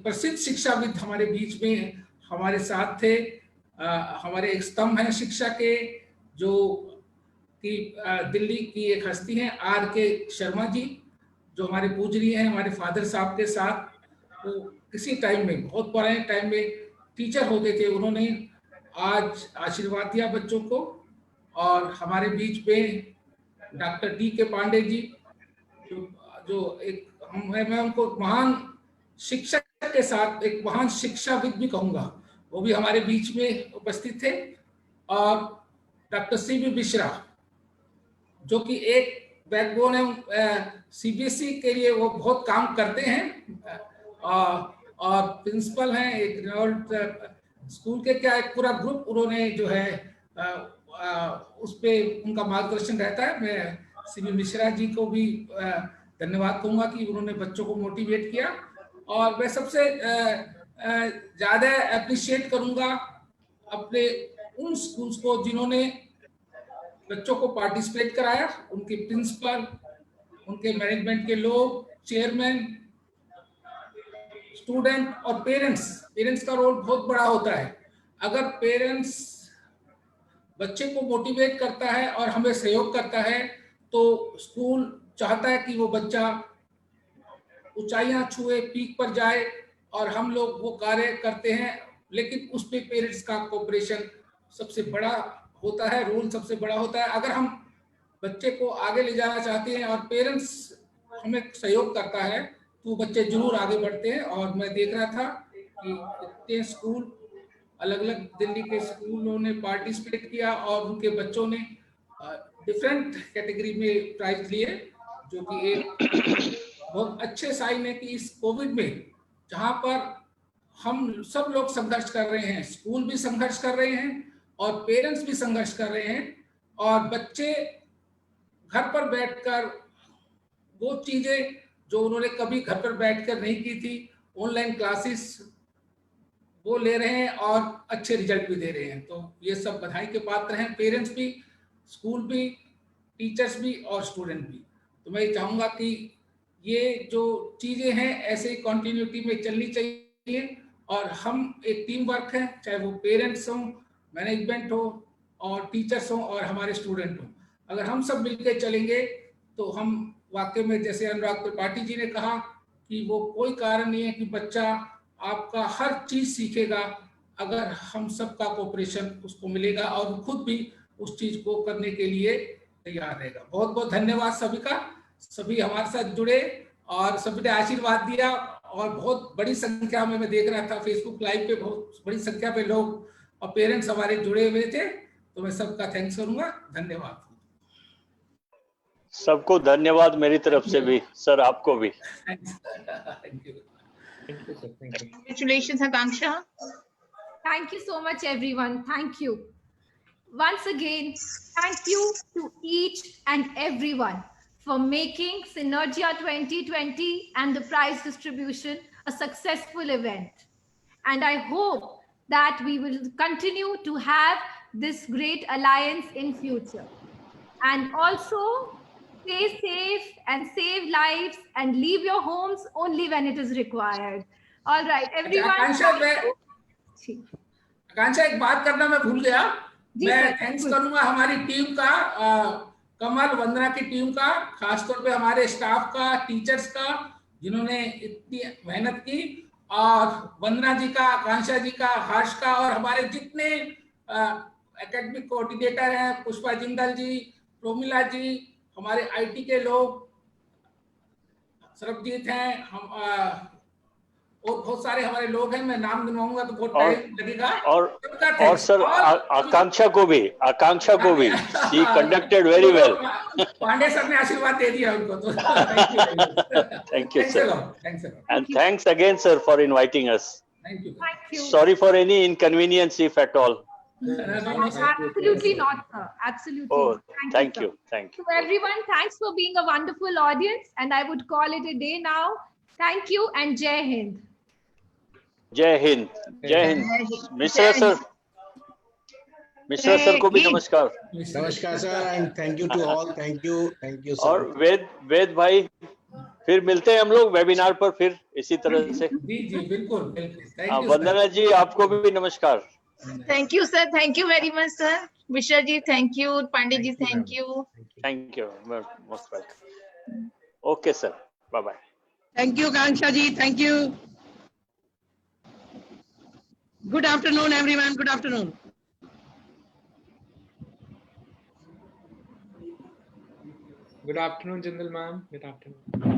प्रसिद्ध शिक्षाविद हमारे बीच में हमारे साथ थे. हमारे एक स्तंभ हैं शिक्षा के, जो कि दिल्ली की एक हस्ती हैं RK शर्मा जी, जो हमारे पूजनीय हैं, हमारे फादर साहब के साथ वो किसी टाइम में, बहुत पुराने टाइम में टीचर होते थे. उन्होंने आज आशीर्वाद दिया बच्चों को. और हमारे बीच में डॉक्टर DK पांडे जी, जो एक मैं उनको महान शिक्षक के साथ एक महान शिक्षाविद भी कहूँगा, वो भी हमारे बीच में उपस्थित थे. और डॉक्टर CB मिश्रा, जो कि एक बैकबोन है सीबीएसई के लिए, वो बहुत काम करते हैं और प्रिंसिपल हैं एक रिनोल्ड स्कूल के. क्या एक पूरा ग्रुप उन्होंने जो है उस पे उनका मार्गदर्शन रहता है. मैं CB मिश्रा जी को भी धन्यवाद कहूँगा कि उन्होंने बच्चों को मोटिवेट किया. और मैं सबसे ज़्यादा अप्रिशिएट करूँगा अपने उन स्कूल्स को जिन्होंने बच्चों को पार्टिसिपेट कराया, उनके प्रिंसिपल, उनके मैनेजमेंट के लोग, चेयरमैन, स्टूडेंट और पेरेंट्स का रोल बहुत बड़ा होता है. अगर पेरेंट्स बच्चे को मोटिवेट करता है और हमें सहयोग करता है तो स्कूल चाहता है कि वो बच्चा ऊंचाइयां छुए, पीक पर जाए, और हम लोग वो कार्य करते हैं, लेकिन उसमें पेरेंट्स का कोऑपरेशन सबसे बड़ा होता है, रोल सबसे बड़ा होता है। अगर हम बच्चे को आगे ले जाना चाहते हैं और पेरेंट्स हमें सहयोग करता है तो बच्चे जरूर आगे बढ़ते हैं। और मैं देख रहा था कि इतने स्कूल, अलग अलग दिल्ली के स्कूलों ने पार्टिसिपेट किया और उनके बच्चों ने डिफरेंट कैटेगरी में प्राइज लिए, जो कि एक बहुत अच्छे साइन है कि इस कोविड में, जहां पर हम सब लोग संघर्ष कर रहे हैं, स्कूल भी संघर्ष कर रहे हैं और पेरेंट्स भी संघर्ष कर रहे हैं, और बच्चे घर पर बैठकर वो चीजें जो उन्होंने कभी घर पर बैठकर नहीं की थी, ऑनलाइन क्लासेस वो ले रहे हैं और अच्छे रिजल्ट भी दे रहे हैं। तो ये सब बधाई के पात्र हैं, पेरेंट्स भी, स्कूल भी, टीचर्स भी और स्टूडेंट भी। तो मैं चाहूँगा कि ये जो चीज़ें हैं ऐसे ही कंटिन्यूटी में चलनी चाहिए, और हम एक टीम वर्क है, चाहे वो पेरेंट्स हों, मैनेजमेंट हो और टीचर्स हों और हमारे स्टूडेंट हों। अगर हम सब मिलकर चलेंगे तो हम वाकई में, जैसे अनुराग त्रिपाठी जी ने कहा, कि वो कोई कारण नहीं है कि बच्चा आपका हर चीज सीखेगा अगर हम सबका कोऑपरेशन उसको मिलेगा और खुद भी उस चीज को करने के लिए तैयार रहेगा। बहुत बहुत धन्यवाद सभी का, सभी हमारे साथ जुड़े और सभी ने आशीर्वाद दिया, और बहुत बड़ी संख्या में मैं देख रहा था फेसबुक लाइव पे, बहुत बड़ी संख्या पे लोग और पेरेंट्स हमारे जुड़े हुए थे, तो मैं सबका थैंक्स करूंगा। धन्यवाद सबको, धन्यवाद मेरी तरफ से भी सर, आपको भी। Thank you. Congratulations, Akanksha. Thank you so much, everyone. Thank you. Once again, thank you to each and everyone for making Synergia 2020 and the prize distribution a successful event. And I hope that we will continue to have this great alliance in future. And also, stay safe and save lives and leave your homes only when it is required. All right, everyone. आकांक्षा, एक बात करना मैं भूल गया। मैं thanks करूंगा हमारी team का, कमल, वंदना की टीम का, खासतौर पे हमारे स्टाफ का, टीचर्स का, जिन्होंने इतनी मेहनत की, और वंदना जी का, आकांक्षा जी का, हर्ष का, और हमारे जितने एकेडमिक कोऑर्डिनेटर हैं, पुष्पा जिंदल जी, प्रोमिला जी, हमारे आईटी के लोग, सरबजीत हैं, हम और बहुत सारे हमारे लोग हैं। मैं नाम गिनवाऊंगा तो बहुत टाइम लगेगा। और सर आकांक्षा को भी she conducted very well. Pandey sir ने आशीर्वाद दे दिया उनको, तो thank you sir, and thanks again sir for inviting us. Thank you. Sorry for any inconvenience if at all. Absolutely not, sir. Absolutely. Oh, thank you. To everyone, thanks for being a wonderful audience, and I would call it a day now. Thank you and Jai Hind. Jai Hind, Jai Hind. Mishra sir, Mishra sir को भी नमस्कार। नमस्कार sir, and thank you to all. Thank you sir. और वेद भाई, फिर मिलते हैं हम लोग वेबिनार पर फिर इसी तरह से। जी बिल्कुल। वंदना जी, आपको भी नमस्कार। Thank you sir, thank you very much sir. Mishra ji, thank you. Pandey ji, thank you. Thank you, most welcome. Okay sir, bye bye. Thank you Akanksha ji, thank you. Good afternoon everyone, good afternoon. Good afternoon Jindal ma'am, good afternoon.